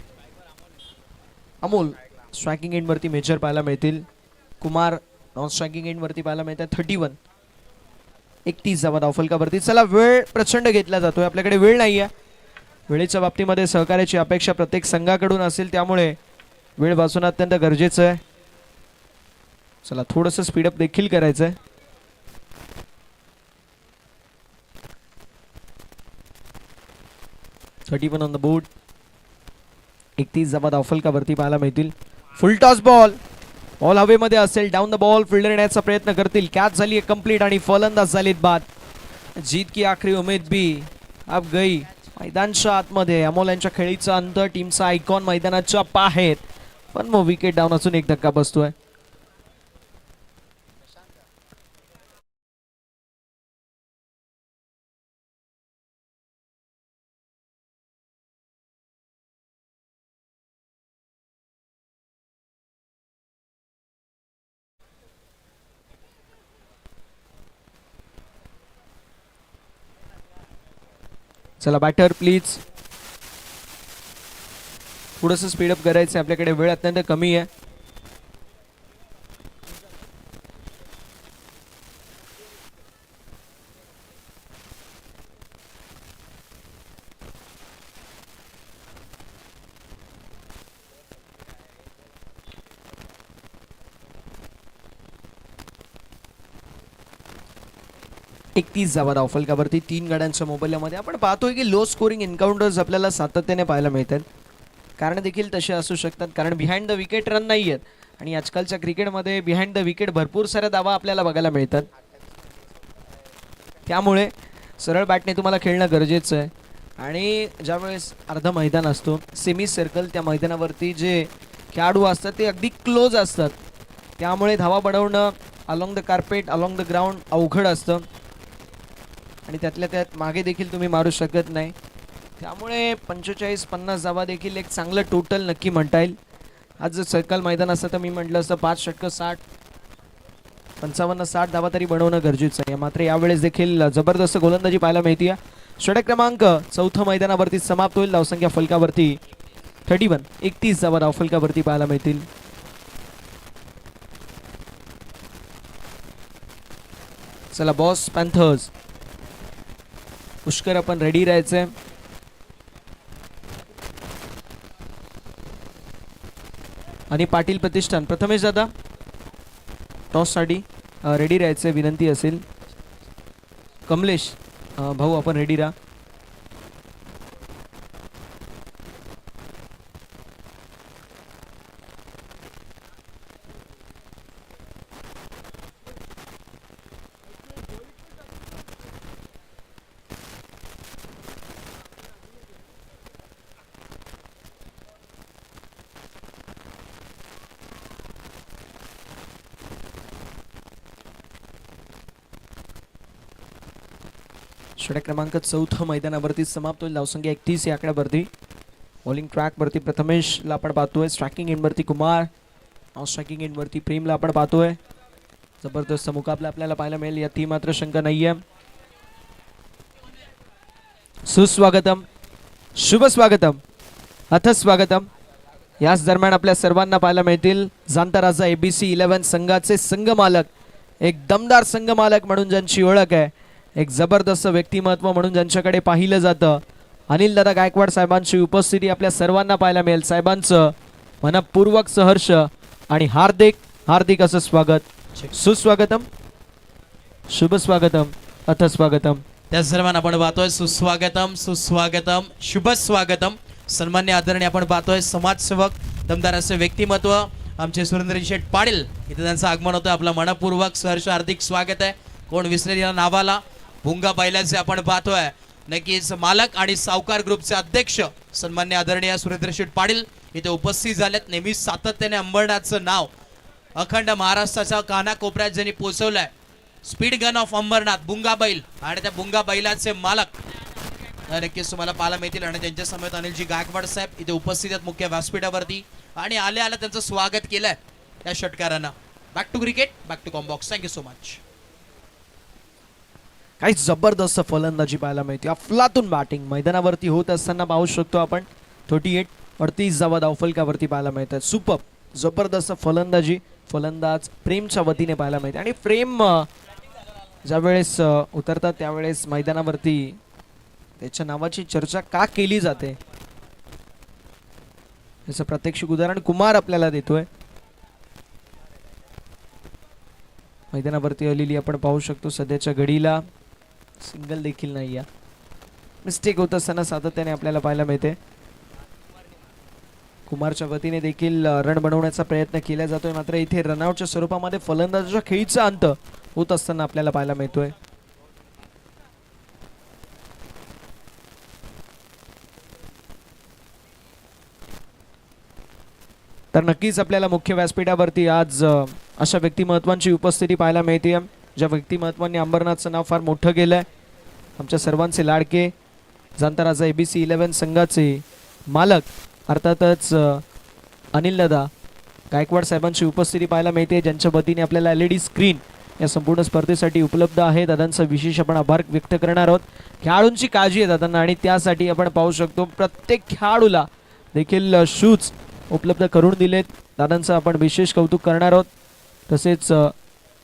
अमोल स्ट्रायकिंग एंड वरती मेजर पाहायला मिळतील. कुमार नॉन स्ट्रायकिंग एंड वरती पाहायला मिळतात. 31 31 जावा धावफलकावरती. चला, वेळ प्रचंड घेतला जातोय, आपल्याकडे वेळ नाही आहे. वेळेच्या बाबतीमध्ये सहकार्याची अपेक्षा प्रत्येक संघाकडून असेल, त्यामुळे वेळ वाचवणं अत्यंत गरजेचं आहे. चला, थोडंसं स्पीडअप देखील करायचं आहे. पण ऑन द बोर्ड. 31 जबा धावफलकावरती पाहायला मिळतील. फुल टॉस बॉल हवेमध्ये असेल. डाऊन द बॉल फिल्डर येण्याचा प्रयत्न करतील. कॅच झाली आहे कंप्लीट आणि फलंदाज झालेत बाद. जीत की आखरी उमेद भी अब गई. मैदानच्या आतमध्ये अमोल यांच्या खेळीचा अंत, टीमचा आयकॉन मैदानाच्या बाहेर, पण मग विकेट डाऊन असून एक धक्का बसतोय. चला बॅटर प्लीज, थोडस स्पीडअप करायचं, आपल्याकडे वेळ अत्यंत कमी आहे. एकतीस धावा धावफलकावरती 3 गाड्यांच्या मोबाईलमध्ये. आपण पाहतोय की लो स्कोरिंग एन्काउंटर्स आपल्याला सातत्याने पाहायला मिळतात. कारण देखील तसे असू शकतात, कारण बिहाइंड द विकेट रन नाही आहेत आणि आजकालच्या क्रिकेटमध्ये बिहाइंड द विकेट भरपूर साऱ्या धावा आपल्याला बघायला मिळतात. त्यामुळे सरळ बॅटने तुम्हाला खेळणं गरजेचं आहे. आणि ज्यावेळेस अर्ध मैदान असतो, सेमी सर्कल, त्या मैदानावरती जे खेळाडू असतात ते अगदी क्लोज असतात, त्यामुळे धावा बनवणं along the carpet, along the ground अवघड असतं आणि त्यातल्या त्यात मागे देखील तुम्ही मारू शकत नाही. त्यामुळे 45-50 धावा देखील एक चांगलं टोटल नक्की म्हणता येईल. आज जर सर्कल मैदान असतं तर मी म्हटलं असतं 5 षटकं 55-60 धावा तरी बनवणं गरजेचं आहे. मात्र यावेळेस देखील जबरदस्त गोलंदाजी पाहायला मिळते. षटक क्रमांक 4 मैदानावरती समाप्त होईल. धावसंख्या फलकावरती 31, 31 धावा धावफलकावरती पाहायला मिळतील. चला बॉस पॅन्थर्स, पुष्कर आपण रेडी राहायचंय. आणि पाटील प्रतिष्ठान, प्रथमेश दादा टॉससाठी रेडी राहायचंय, विनंती असेल. कमलेश भाऊ आपण रेडी राहा. षटक क्रमांक 4 मैदानावरती समाप्त होईल. धावसंख्या 31 या आकड्यावरती. बॉलिंग ट्रॅकवरती प्रथमेशला आपण पाहतोय, स्ट्रायकिंग एंडवरती कुमार, स्ट्रायकिंग एंडवरती प्रेमला आपण पाहतोय. जबरदस्त मुकाबला आपल्याला पाहायला मिळेल, यातही मात्र शंका नाहीये. सुस्वागतम, शुभ स्वागतम, अथ स्वागतम. याच दरम्यान आपल्या सर्वांना पाहायला मिळतील जाणता राजा ABC 11 संघाचे संघमालक, एक दमदार संघमालक म्हणून ज्यांची ओळख आहे, एक जबरदस्त व्यक्तिमत्व म्हणून ज्यांच्याकडे पाहिलं जातं, अनिल दादा गायकवाड साहेबांची उपस्थिती आपल्या सर्वांना पाहायला मिळेल. साहेबांचं मनपूर्वक सहर्ष आणि हार्दिक हार्दिक असं स्वागत. सुस्वागतम, शुभ स्वागतम, अथ स्वागतम. त्याच दरम्यान आपण पाहतोय सुस्वागतम, सुस्वागतम, शुभ स्वागतम. सन्मान्य आदरणीय आपण पाहतोय समाजसेवक, दमदार असे व्यक्तिमत्व आमचे सुरेंद्र शेठ पाटील, इथे त्यांचं आगमन होतं. आपलं मनपूर्वक सहर्ष हार्दिक स्वागत आहे. कोण विसरेल या नावाला. भुंगा बैलाचे आपण पाहतोय नक्कीच मालक आणि सावकार ग्रुपचे अध्यक्ष सन्मान्य आदरणीय सुरेंद्र शेठ पाटील इथे उपस्थित झालेत. नेहमी सातत्याने अंबरनाथचं नाव अखंड महाराष्ट्राच्या कानाकोपऱ्यात ज्यांनी पोहोचवलंय, स्पीड गन ऑफ अंबरनाथ, भुंगा बैल, आणि त्या भुंगा बैलाचे मालक नक्कीच तुम्हाला पाहायला मिळतील. आणि त्यांच्या समेत अनिलजी गायकवाड साहेब इथे उपस्थित आहेत मुख्य व्यासपीठावरती, आणि आले आले त्यांचं स्वागत केलंय त्या षटकारांना. Back to cricket, back to combox. Thank you so much. काही जबरदस्त फलंदाजी पाहायला मिळते. अफलातून बॅटिंग मैदानावरती होत असताना पाहू शकतो आपण. 38 धावा धावफलकावरती पाहायला मिळतात. सुपर जबरदस्त फलंदाजी फलंदाज प्रेमच्या वतीने पाहायला मिळते. आणि प्रेम ज्यावेळेस उतरतात त्यावेळेस मैदानावरती त्याच्या नावाची चर्चा का केली जाते याचं प्रात्यक्षिक उदाहरण कुमार आपल्याला देतोय. मैदानावरती आलेली आपण पाहू शकतो. सध्याच्या घडीला सिंगल देखील नाही आहे. मिस्टेक होत असताना सातत्याने आपल्याला पाहायला मिळते. कुमारच्या वतीने देखील रन बनवण्याचा प्रयत्न केला जातोय, मात्र इथे रनआउटच्या स्वरूपामध्ये फलंदाजाच्या खेळीचा अंत होत असताना आपल्याला पाहायला मिळतोय. तर नक्कीच आपल्याला मुख्य व्यासपीठावरती आज अशा व्यक्तिमत्वांची उपस्थिती पाहायला मिळते, ज्या व्यक्तिमत्वांनी अंबरनाथचं नाव फार मोठं केलं आहे. आमच्या सर्वांचे लाडके जाणता ABC 11 संघाचे मालक अर्थातच अनिल दादा गायकवाड साहेबांची उपस्थिती पाहायला मिळते, ज्यांच्या वतीने आपल्याला LED स्क्रीन या संपूर्ण स्पर्धेसाठी उपलब्ध आहे. दादांचा विशेष आपण आभार व्यक्त करणार आहोत. खेळाडूंची काळजी आहे दादांना आणि त्यासाठी आपण पाहू शकतो प्रत्येक खेळाडूला देखील शूज उपलब्ध करून दिलेत. दादांचं आपण विशेष कौतुक करणार आहोत. तसेच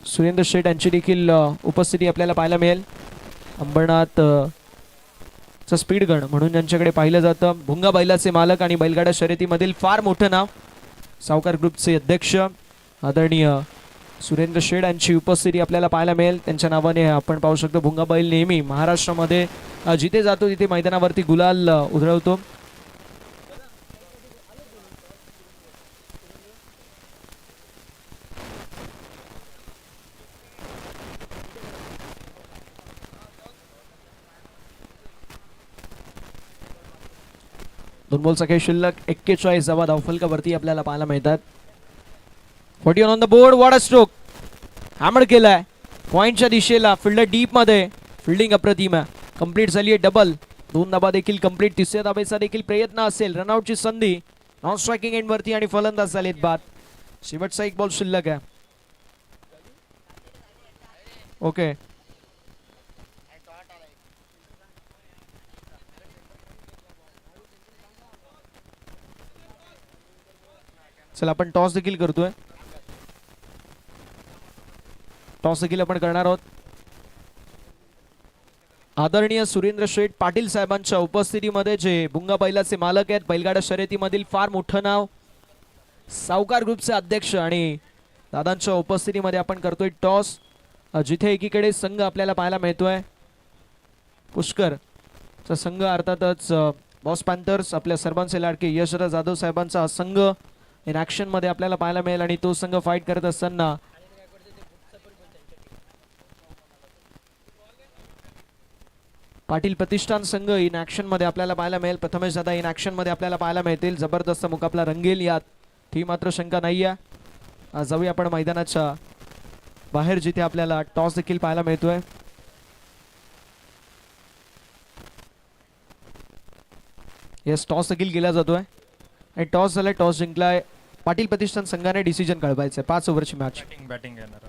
सुरेंद्र शेठ यांची देखील उपस्थिती आपल्याला पाहायला मिळेल. अंबरनाथ चं स्पीड गन म्हणून ज्यांच्याकडे पाहिलं जातं. भुंगा बैलाचे मालक आणि बैलगाडा शर्यतीमधील फार मोठं नाव, सावकार ग्रुपचे अध्यक्ष आदरणीय सुरेंद्र शेठ यांची उपस्थिती आपल्याला पाहायला मिळेल. त्यांच्या नावाने आपण पाहू शकतो भुंगा बैल नेहमी महाराष्ट्रामध्ये जिथे जातो तिथे मैदानावरती गुलाल उधळवतो. दोन बॉलचा खेळ शिल्लक 41 धावा धावफलकावरती आपल्याला पाहायला मिळतात. 41 on the board. What a stroke, hammer केलाय पॉइंटच्या दिशेला. फिल्डर डीप मध्ये, फिल्डिंग अप्रतिम आहे. कंप्लीट झाली आहे डबल. 2 धाबा देखील कंप्लीट. तिसऱ्या धाबेचा देखील प्रयत्न असेल. रनआउटची संधी नॉन स्ट्रायकिंग एंड वरती आणि फलंदाज झालेत बाद. शेवटचा एक बॉल शिल्लक आहे. ओके, चला आपण टॉस देखील करतोय. टॉस देखील आपण करणार आहोत. आदरणीय सुरेंद्र शेठ पाटील साहेबांच्या उपस्थितीमध्ये जे भुंगा बैलाचे मालक आहेत, बैलगाडा शर्यतीमधील फार मोठं नाव, सावकार ग्रुपचे अध्यक्ष आणि दादांच्या उपस्थितीमध्ये आपण करतोय टॉस. जिथे एकीकडे संघ आपल्याला पाहायला मिळतोय पुष्कर चा संघ, अर्थातच बॉस पॅन्थर्स आपल्या सर्वांचे लाडके यशराज जाधव साहेबांचा हा संघ इन ऍक्शन मध्ये आपल्याला पाहायला मिळेल. आणि तो संघ फाईट करत असताना पाटील प्रतिष्ठान संघ इन ऍक्शन मध्ये आपल्याला पाहायला मिळेल. प्रथमेश दादा इन ऍक्शन मध्ये आपल्याला पाहायला मिळतील. जबरदस्त मुकाबला रंगेल यात, ही मात्र शंका नाही आहे. जाऊया आपण मैदानाच्या बाहेर जिथे आपल्याला टॉस देखील पाहायला मिळतोय. येस, टॉस देखील केला जातोय आणि टॉस झालाय, टॉस जिंकलाय. पाटील प्रतिष्ठान संघाने डिसिजन कळवायचं. 5 ओव्हरची मॅच. बॅटिंग घेणार.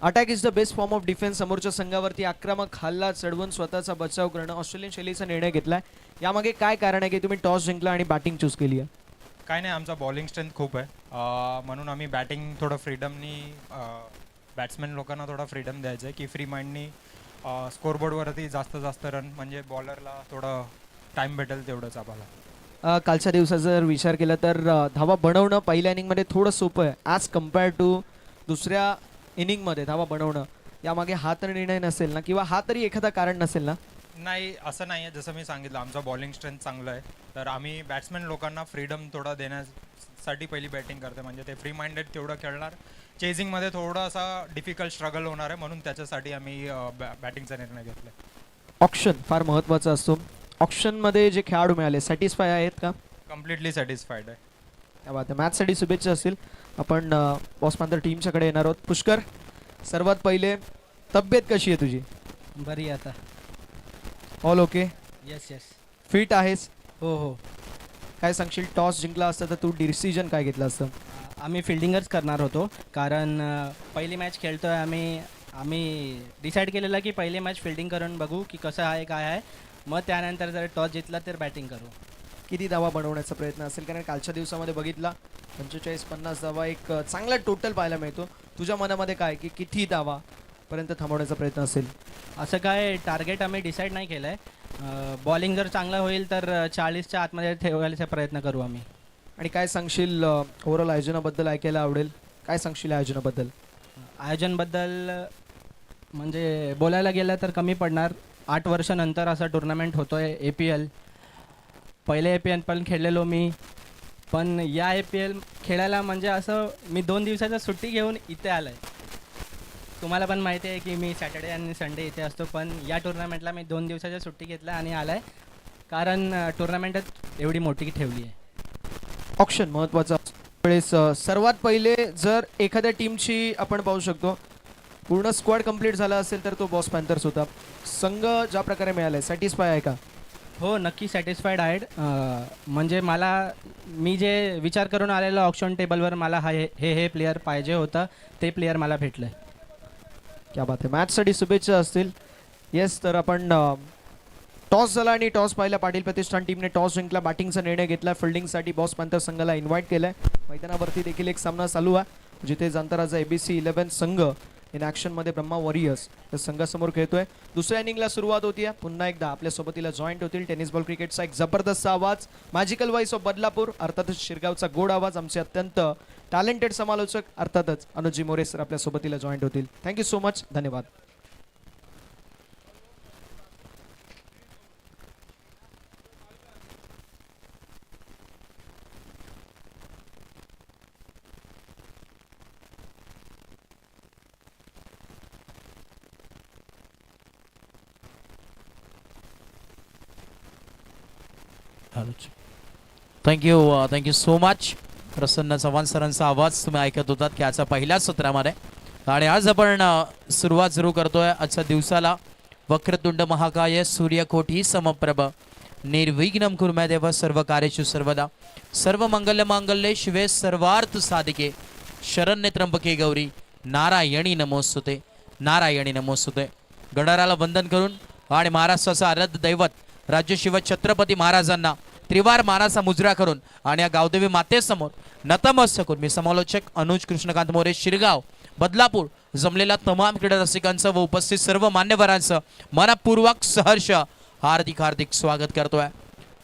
Attack is the best form of defence. समोरच्या संघावरती आक्रमक हल्ला चढवून स्वतःचा बचाव करणं ऑस्ट्रेलियन शैलीचा निर्णय घेतलाय. यामागे काय कारण आहे की तुम्ही टॉस जिंकला आणि बॅटिंग चूज केली आहे? काय नाही, आमचा बॉलिंग स्ट्रेंथ खूप आहे, म्हणून आम्ही बॅटिंग थोडं फ्रीडमनी, बॅट्समॅन लोकांना थोडा फ्रीडम द्यायचं आहे की फ्री माइंडनी स्कोरबोर्डवरती जास्त रन, म्हणजे बॉलरला थोडं टाईम भेटेल तेवढंच आम्हाला. कालच्या दिवसाचा जर विचार केला तर धावा बनवणं पहिल्या इनिंगमध्ये थोडं सोपं आहे ॲज कम्पेअर टू दुसऱ्या इनिंगमध्ये धावा बनवणं. यामागे हा तर निर्णय नसेल ना, किंवा हा तरी एखादा कारण नसेल ना? नाही, असं नाही आहे. जसं मी सांगितलं, आमचा बॉलिंग स्ट्रेंथ चांगलं आहे, तर आम्ही बॅट्समॅन लोकांना फ्रीडम थोडा देण्यासाठी पहिली बॅटिंग करते, म्हणजे ते फ्री माइंडेड तेवढं खेळणार. चेजिंगमध्ये थोडासा डिफिकल्ट स्ट्रगल होणार आहे, म्हणून त्याच्यासाठी आम्ही बॅटिंगचा निर्णय घेतला. ऑप्शन फार महत्त्वाचा असतो. ऑप्शनमध्ये जे खेळाडू मिळाले सॅटिस्फाय आहेत का? कम्प्लिटली सॅटिस्फाईड आहे. त्या बात आहे. मॅचसाठी शुभेच्छा असतील. आपण बॉस पॅन्थर टीमच्याकडे येणार आहोत. पुष्कर, सर्वात पहिले तब्येत कशी आहे तुझी? बरी आता. All okay? Yes yes. Fit आहेस? हो हो. काय सांगशील, टॉस जिंकला असता तर तू डिसिजन काय घेतलं असतं? आम्ही फिल्डिंगच करणार होतो, कारण पहिली मॅच खेळतोय आम्ही डिसाईड केलेलं की पहिली मॅच फिल्डिंग करून बघू की कसं आहे काय आहे, मग त्यानंतर जर टॉस जिंकला तर बॅटिंग करू. किती धावा बनवण्याचा प्रयत्न असेल? कारण कालच्या दिवसामध्ये बघितला 45-50 धावा एक चांगला टोटल पाहायला मिळतो. तुझ्या मनामध्ये काय की किती धावा पर्यंत थांबवण्याचा प्रयत्न असेल? असं काय टार्गेट आम्ही डिसाईड नाही केलं आहे. बॉलिंग जर चांगलं होईल तर 40च्या आतमध्ये ठेवायचा प्रयत्न करू आम्ही. आणि काय सांगशील ओव्हरऑल आयोजनाबद्दल? ऐकायला आवडेल. काय सांगशील आयोजनाबद्दल? आयोजनबद्दल म्हणजे बोलायला गेलं तर कमी पडणार. 8 वर्षानंतर असं टुर्नामेंट होतो आहे. APL पहिले APL पण खेळलेलो मी, पण या APL खेळायला म्हणजे असं मी 2 दिवसाचा सुट्टी घेऊन इथे आलो आहे. तुम्हाला पण माहिती आहे की मी सॅटर्डे आणि संडे इथे असतो, पण या टुर्नामेंटला मी 2 दिवसाची सुट्टी घेतला आणि आला आहे, कारण टुर्नामेंटच एवढी मोठी ठेवली आहे. ऑप्शन महत्त्वाचा वेळेस सर्वात पहिले जर एखाद्या टीमची आपण पाहू शकतो पूर्ण स्क्वॉड कंप्लीट झाला असेल तर तो बॉस पॅन्थर्स होता. संघ ज्या प्रकारे मिळालाय सॅटिस्फाय आहे का? हो, नक्की सॅटिस्फाईड आहेत. म्हणजे मी जे विचार करून आलेलो ऑप्शन टेबलवर मला हे प्लेयर पाहिजे होतं, ते प्लेयर मला भेटलं. क्या बात आहे. मॅचसाठी शुभेच्छा असतील. येस, तर आपण टॉस झाला आणि टॉस पाहिला. पाटील प्रतिष्ठान टीमने टॉस जिंकला, बॅटिंगचा निर्णय घेतला. फिल्डिंगसाठी बॉस पॅन्थर संघाला इन्व्हाइट केलंय. मैदानावरती देखील एक सामना चालू आहे जिथे जांताराचा ABC 11 संघ इन ॲक्शनमध्ये ब्रह्मा वॉरियर्स या संघासमोर खेळतोय. दुसऱ्या इनिंगला सुरुवात होतीये. पुन्हा एकदा आपल्या सोबतीला जॉईंट होतील टेनिस बॉल क्रिकेटचा एक जबरदस्त आवाज, मॅजिकल व्हॉइस ऑफ बदलापूर, अर्थातच शिरगावचा गोड आवाज, आमचे अत्यंत टॅलेंटेड समालोचक अर्थातच अनुजी मोरे सर आपल्या सोबतीला जॉईंट होतील. Thank you so much. धन्यवाद. Thank you so much. Prasanna Chavan सरांचा आवाज तुम्ही ऐकत होतात की आजच्या पहिल्याच सत्रामध्ये. आणि आज आपण सुरुवात सुरू करतोय आजच्या दिवसाला. वक्रतुंड महाकाय सूर्यकोटी समप्रभ निर्विघ्नं कुर्मदेव सर्व कार्येषु सर्वदा सर्व मंगल्य मांगल्ये शिवे सर्वार्थ साधिके शरण्ये त्र्यंबके गौरी नारायणी नमोस्तुते. नारायणी नमोस्तुते. गणराला वंदन करून आणि महाराष्ट्राचा आराध्य दैवत राज्यशिव छत्रपती महाराजांना त्रिवार मानाचा मुजरा करून आणि या गावदेवी मातेसमोर नतमस्तक करून मी समालोचक अनुज कृष्णकांत मोरे शिरगाव बदलापूर जमलेल्या तमाम क्रीडा रसिकांचं व उपस्थित सर्व मान्यवरांचं मनपूर्वक सहर्ष हार्दिक स्वागत करतोय.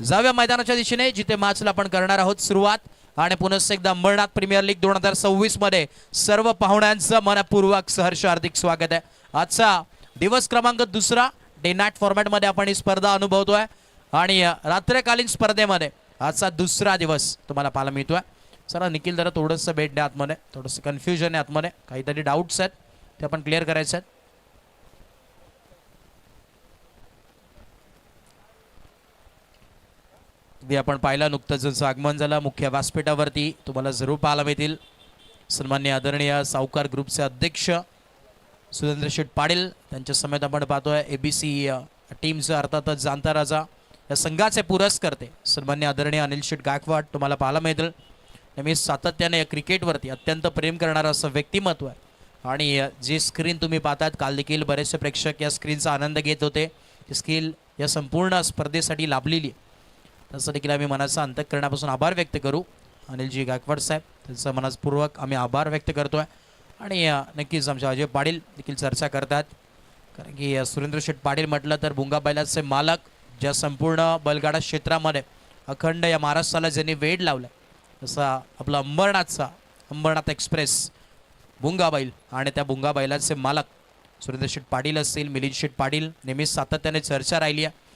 जाव्या मैदानाच्या दिशेने जिथे मॅचला आपण करणार आहोत सुरुवात. आणि पुन्हा एकदा अंबरनाथ प्रीमियर लीग 2026 मध्ये सर्व पाहुण्यांचं मनपूर्वक सहर्ष हार्दिक स्वागत आहे. आजचा दिवस क्रमांक 2 डे नाईट फॉर्मॅटमध्ये आपण ही स्पर्धा अनुभवतोय आणि रात्रकालीन स्पर्धेमध्ये आजचा 2रा दिवस तुम्हाला पाहायला मिळतोय. चला निखिल जरा थोडंसं भेट द्या आतमध्ये. थोडंसं कन्फ्युजन आहे आतमध्ये, काहीतरी डाऊट्स आहेत ते आपण क्लिअर करायचे आहेत. आपण पाहिला नुकतंच ज्यांचं आगमन झालं मुख्य व्यासपीठावरती तुम्हाला जरूर पाहायला मिळतील. सन्माननीय आदरणीय सावकार ग्रुपचे अध्यक्ष सुरेंद्र शेठ पाटील त्यांच्या समेत आपण पाहतोय ABC टीमचं अर्थातच जांताराजा या संघाचे पुरस्कर्ते सन्माननीय आदरणीय अनिल शेठ गायकवाड तुम्हाला पाहायला मिळतील. नेहमी सातत्याने क्रिकेटवरती अत्यंत प्रेम करणारं असं व्यक्तिमत्व आहे. आणि जे स्क्रीन तुम्ही पाहतात काल देखील बरेचसे प्रेक्षक या स्क्रीनचा आनंद घेत होते. ती स्किल या संपूर्ण स्पर्धेसाठी लाभलेली आहे. तसं देखील आम्ही मनाचा अंतःकरणापासून आभार व्यक्त करू. अनिलजी गायकवाड साहेब त्यांचा मनपूर्वक आम्ही आभार व्यक्त करतोय. आणि नक्कीच आमचे अजय पाटील देखील चर्चा करतात कारण की सुरेंद्र शेठ पाटील म्हटलं तर भुंगा बैलाचे मालक, ज्या संपूर्ण बैलगाडा क्षेत्रामध्ये अखंड या महाराष्ट्राला ज्यांनी वेड लावलं जसा आपला अंबरनाथ एक्सप्रेस भुंगा बैल आणि त्या भुंगा बैलाचे मालक सुरेंद्र शेठ पाटील असतील, मिलिंद शेठ पाटील नेहमीच सातत्याने चर्चा राहिली आहे.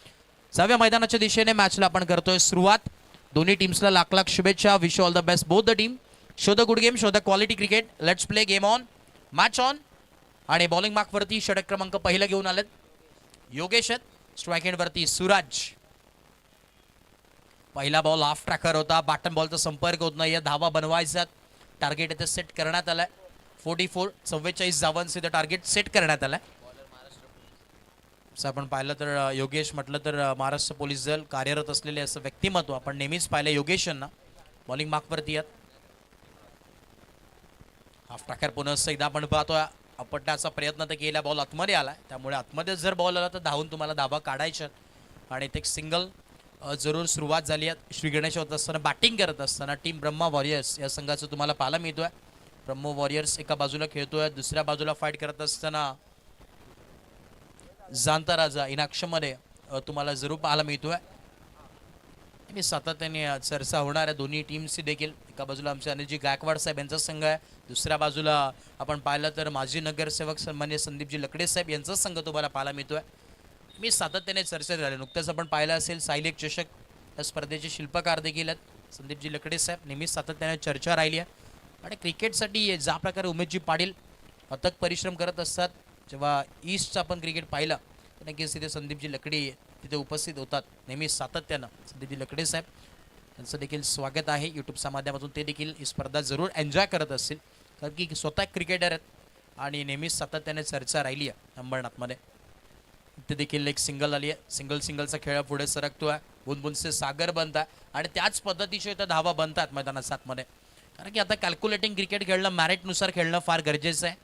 जाव्या मैदानाच्या दिशेने मॅचला आपण करतोय सुरुवात. दोन्ही टीम्सला लाख शुभेच्छा. Wish all the best both the team. Show the good game, show the quality cricket. Let's play game on, match on. आणि बॉलिंग मार्कवरती षटक क्रमांक पहिला घेऊन आलेत योगेश आहेत. स्ट्राईक एंडवरती सूरज. पहिला बॉल हाफ ट्रॅकर होता. बॅटन बॉलचा संपर्क होत नाही. धावा बनवायचा टार्गेट इथे सेट करण्यात आलाय. 44 धावांचे इथे टार्गेट सेट करण्यात आलाय. असं आपण पाहिलं तर योगेश म्हटलं तर महाराष्ट्र पोलीस दल कार्यरत असलेले असं व्यक्तिमत्व आपण नेहमीच पाहिलं योगेश यांना. बॉलिंग मार्कवरती आहेत. हाफ ट्रॅकर पुन्हा एकदा आपण पाहतोय अपटण्याचा प्रयत्न तर केला, बॉल आतमध्ये आला. त्यामुळे आतमध्ये जर बॉल आला तर धावून तुम्हाला धावा काढायच्या आणि ते सिंगल जरूर सुरुवात झाली आहे. श्री गणेश होत असताना बॅटिंग करत असताना टीम ब्रह्मा वॉरियर्स या संघाचं तुम्हाला पाहायला मिळतोय. ब्रह्मा वॉरियर्स एका बाजूला खेळतोय, दुसऱ्या बाजूला फाईट करत असताना जांताराजा इनाक्षमध्ये तुम्हाला जरूर पाहायला मिळतोय. मी सातत्याने चर्चा होणार आहे दोन्ही टीम्सची देखील. एका बाजूला आमचे अनिलजी गायकवाड साहेब यांचा संघ आहे, दुसऱ्या बाजूला आपण पाहिलं तर माजी नगरसेवक सन्मान्य संदीपजी लकडे साहेब यांचा संघ तुम्हाला पाहायला मिळतोय. मी सातत्याने चर्चेत राहिले. नुकत्याच आपण पाहिलं असेल सायलेक चषक या स्पर्धेचे शिल्पकार देखील आहेत संदीपजी लकडे साहेब. नेहमीच सातत्याने चर्चा राहिली आहे. आणि क्रिकेटसाठी ज्या प्रकारे उमेशजी पाटील अथक परिश्रम करत असतात, जेव्हा ईस्टचं आपण क्रिकेट पाहिलं तर नक्कीच तिथे संदीपजी लकडे तिथे उपस्थित होतात नेहमी सातत्यानं. संदीपजी लकडे साहेब त्यांचं देखील स्वागत आहे यूट्यूबच्या माध्यमातून. ते देखील ही स्पर्धा जरूर एन्जॉय करत असतील, कारण की स्वतः क्रिकेटर आहेत आणि नेहमीच सातत्याने चर्चा राहिली आहे अंबरनाथमध्ये. इथे देखील एक सिंगल आली आहे. सिंगलचा खेळ पुढे सरकतोय. बुनबुनसे सागर बनतात आणि त्याच पद्धतीचे इथं धावा बनतात मैदानात सातमध्ये. कारण की आता कॅल्क्युलेटिंग क्रिकेट खेळणं, मॅरिटनुसार खेळणं फार गरजेचं आहे.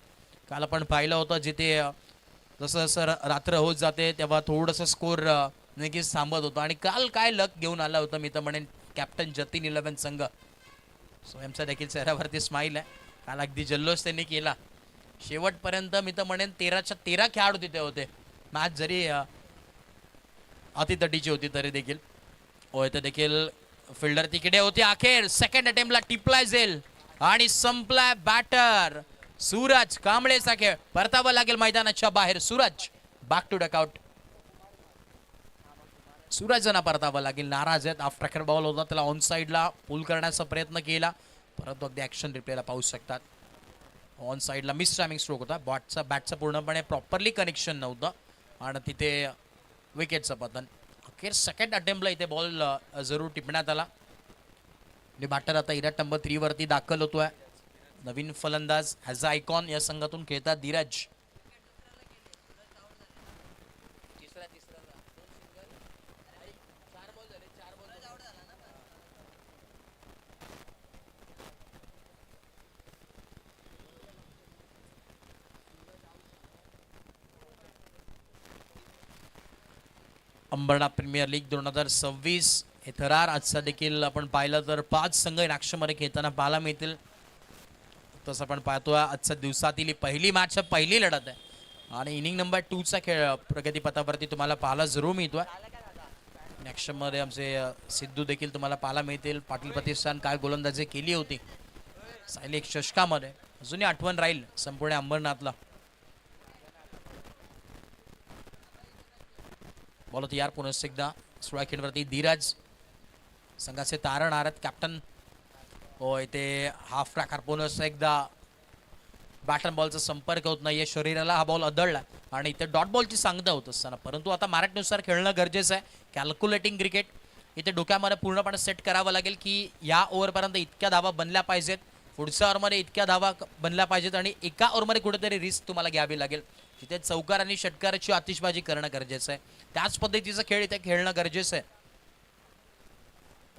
काल आपण पाहिलं होतं जिथे जसं जसं रात्र होत जाते तेव्हा थोडंसं स्कोर नक्कीच थांबत होतं. आणि काल काय लक घेऊन आलं होतं मी तर म्हणेन कॅप्टन जतीन 11 संघ. सो यांचा देखील चेहऱ्यावरती स्माईल आहे. काल अगदी जल्लोष त्यांनी केला शेवटपर्यंत. मी तर म्हणेन 13च्या 13 खेळाडू तिथे होते. मॅच जरी अतितटीची होती तरी देखील. इथं देखील फिल्डर तिकडे होते. अखेर सेकंड अटेम्प्टला टिपलाय जाईल आणि संपलाय बॅटर. सूरज कांबळेचा खेळ परतावा लागेल मैदानाच्या बाहेर. Suraj back to dugout. सूरजना परतावा लागेल. नाराज आहेत. आफ्टर ट्रॅकर बॉल होता त्याला ऑन साईडला पुल करण्याचा प्रयत्न केला, परंतु अगदी ॲक्शन रिप्लेला पाहू शकतात. ऑन साईडला मिस टायमिंग स्ट्रोक होता. बॅटचं पूर्णपणे प्रॉपरली कनेक्शन नव्हतं आणि तिथे विकेटचं पतन. अखेर सेकंड अटेम्प्टला इथे बॉल जरूर टिपण्यात आला. आणि बॅटर आता इराट नंबर 3 वरती दाखल होतोय. नवीन फलंदाज ॲज अ आयकॉन या संघातून खेळतात धीरज. अंबरनाथ प्रीमियर लीग 2026 हे थरार आजचा देखील आपण पाहिलं तर 5 संघ मध्ये खेळताना पाहायला मिळतील. तसं आपण पाहतोय आजच्या दिवसातील ही पहिली मॅच, पहिली लढत आहे आणि इनिंग नंबर 2चा खेळ प्रगतीपथावरती तुम्हाला पाहायला जरूर मिळतोय. मध्ये आमचे सिद्धू देखील तुम्हाला पाहायला मिळतील. पाटील प्रतिष्ठान काय गोलंदाजी केली होती सायलेक षटकामध्ये, अजूनही आठवण राहील संपूर्ण अंबरनाथला. बॉल तयार पुन्हा एकदा स्ट्राईक वरती धीरज संघाचे तारणहार आहेत कॅप्टन. इथे हाफ ट्रॅकर पुन्हा एकदा बॅटन बॉलचा संपर्क होत नाहीये शरीराला. हा बॉल अदळला आणि इथे डॉट बॉलची सांगता होत असताना, परंतु आता मॅरिटनुसार खेळणं गरजेचं आहे. कॅल्क्युलेटिंग क्रिकेट इथे डोक्यामध्ये पूर्णपणे सेट करावं लागेल की या ओव्हरपर्यंत इतक्या धावा बनल्या पाहिजेत, पुढच्या ओव्हरमध्ये इतक्या धावा बनल्या पाहिजेत आणि एका ओव्हरमध्ये कुठेतरी रिस्क तुम्हाला घ्यावी लागेल. तिथे चौकार आणि षटकाराची आतिषबाजी करणं गरजेचं आहे. त्याच पद्धतीचं खेळ इथे खेळणं गरजेचं आहे.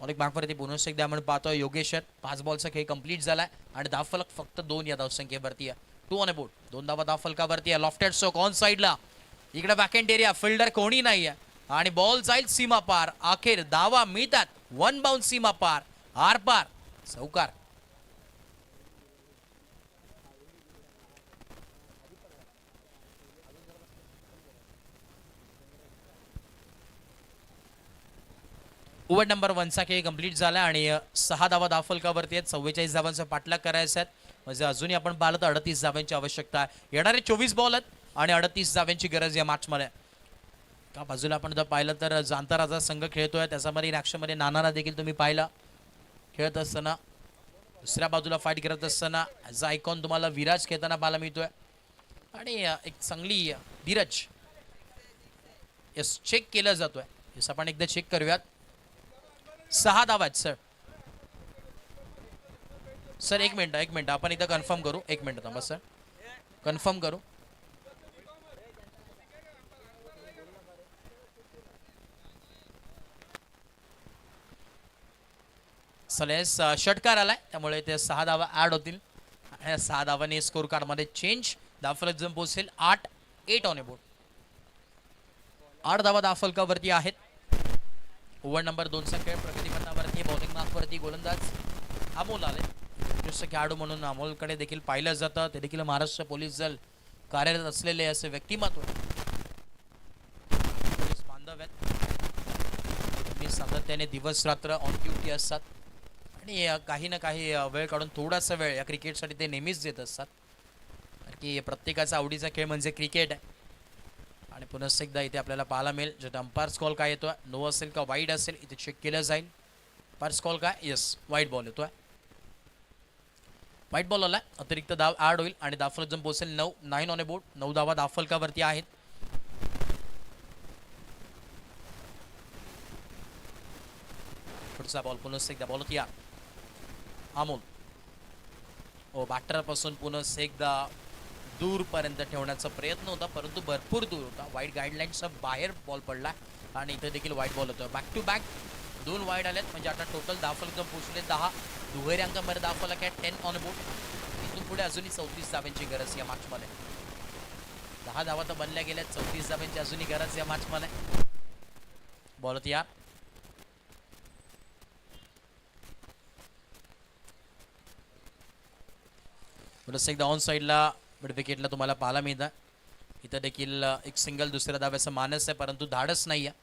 अनेक मागवरती पुन्हा एकदा आपण पाहतोय योगेश्वर. 5 बॉलचा खेळ कंप्लीट झालाय आणि धावफलक फक्त 2 या धावसंख्येवरती आहे. 2 ऑन बोर्ड. 2 धावा धावफलकावरती आहे. लॉफ्टेड स्ट्रोक ऑन साईडला. इकडे वॅकेंट एरिया, फिल्डर कोणी नाही आहे आणि बॉल जाईल सीमा पार. अखेर धावा मिळतात. 1 बाउंड सीमा पार, आर पार, चौकार. ओव्हर नंबर 1चा खेळ कंप्लीट झाला आणि 6 धावा धावफलकावरती आहेत. 44 धावांचा पाठलाग करायचा आहे. म्हणजे अजूनही आपण पाहिलं तर 38 धावांची आवश्यकता आहे. येणारे 24 बॉल आहेत आणि 38 धावांची गरज या मॅचमध्ये. का बाजूला आपण जर पाहिलं तर जांताराचा संघ खेळतोय, त्याच्यामध्ये ॲक्शनमध्ये नानाला देखील तुम्ही पाहिला खेळत असताना. दुसऱ्या बाजूला फाईट करत असताना ॲज अ आयकॉन तुम्हाला विराज खेळताना पाहायला मिळतोय आणि एक चांगली धीरज यस चेक केलं जातोय. यस आपण एकदा चेक करूयात. 6 धावा आहेत सर. सर एक मिनिट आपण इथं कन्फर्म करू. 1 मिनिट थांबा सर, कन्फर्म करू. सलेस षटकार आलाय त्यामुळे ते 6 धावा ऍड होतील. 6 धावांनी स्कोर कार्ड मध्ये चेंज. धावफलक जम पोहोचेल 8 ऑन बोर्ड. 8 धावा धावफलकावरती आहेत. ओव्हर नंबर 2चा खेळ प्रगतीपथावरती. बॉलिंग मार्कवरती गोलंदाज अमोल आले. उत्कृष्ट खेळाडू म्हणून अमोलकडे देखील पाहिलं जातं. ते देखील महाराष्ट्र पोलीस दल कार्यरत असलेले असे व्यक्तिमत्व पोलीस बांधव आहेत. सातत्याने दिवस रात्र ऑन ड्युटी असतात आणि काही ना काही वेळ काढून थोडासा वेळ या क्रिकेटसाठी ते नेहमीच देत असतात. कारण की प्रत्येकाचा आवडीचा खेळ म्हणजे क्रिकेट आहे. आणि पुन्हा एकदा इथे आपल्याला पाहायला मिळेल जे अंपायर्स कॉल काय येतोय, नो असेल का वाईड असेल इथे चेक केलं जाईल. अंपायर्स कॉल काय, यस वाईड बॉल येतोय. वाईट बॉल आला. अतिरिक्त धाव ऍड होईल आणि धावफलक जम पोहोचेल 9 ऑन बोर्ड. 9 धावा धावफलकावरती आहेत. पुढचा बॉल पुन्हा एकदा बॉल या अमोल ओ बॅटरपासून पुन्हा एकदा दूरपर्यंत ठेवण्याचा प्रयत्न होता परंतु भरपूर दूर होता. वाईड गाईडलाईनच्या बाहेर बॉल पडला आणि इथे देखील वाईड बॉल होतो. बॅक टू बॅक 2 वाईड आलेत म्हणजे आता टोटल 10 फलक पोहोचले 10 दुहेरी अंकामध्ये 10 फलक आहे 10 ऑन बोर्ड. इथून पुढे अजूनही 34 धावांची गरज या मॅचमध्ये. 10 धावा तर बनल्या गेल्या 34 धावांची अजूनही गरज या मॅचमध्ये. बॉल या एकदा ऑन साईडला मिड विकेटला तुम्हाला पाहायला मिळतं. इथं देखील एक सिंगल दुसऱ्या धाव्याचं मानस आहे परंतु धाडस नाही आहे.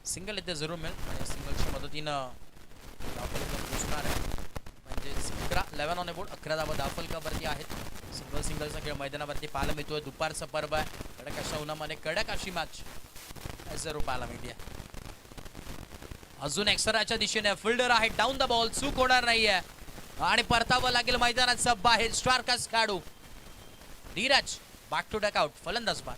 सिंगल इथे जरूर मिळेल आणि सिंगलच्या मदतीनं पोचणार आहे म्हणजे 11 ऑन बोर्ड 11 धावा धावफलकावरती आहेत. सिंगलचा खेळ मैदानावरती पाहायला मिळतोय. दुपारचा पर्व आहे. कडक अशा उन्हामध्ये कडक अशी मॅच जरूर पाहायला मिळते. अजून एक्सराच्या दिशेने फिल्डर आहे डाऊन द बॉल चूक होणार नाहीये आणि परतावं लागेल मैदानाचा बाहेर. स्टार्कस खेळाडू Dhiraj back to duck out फलंदाज बाद.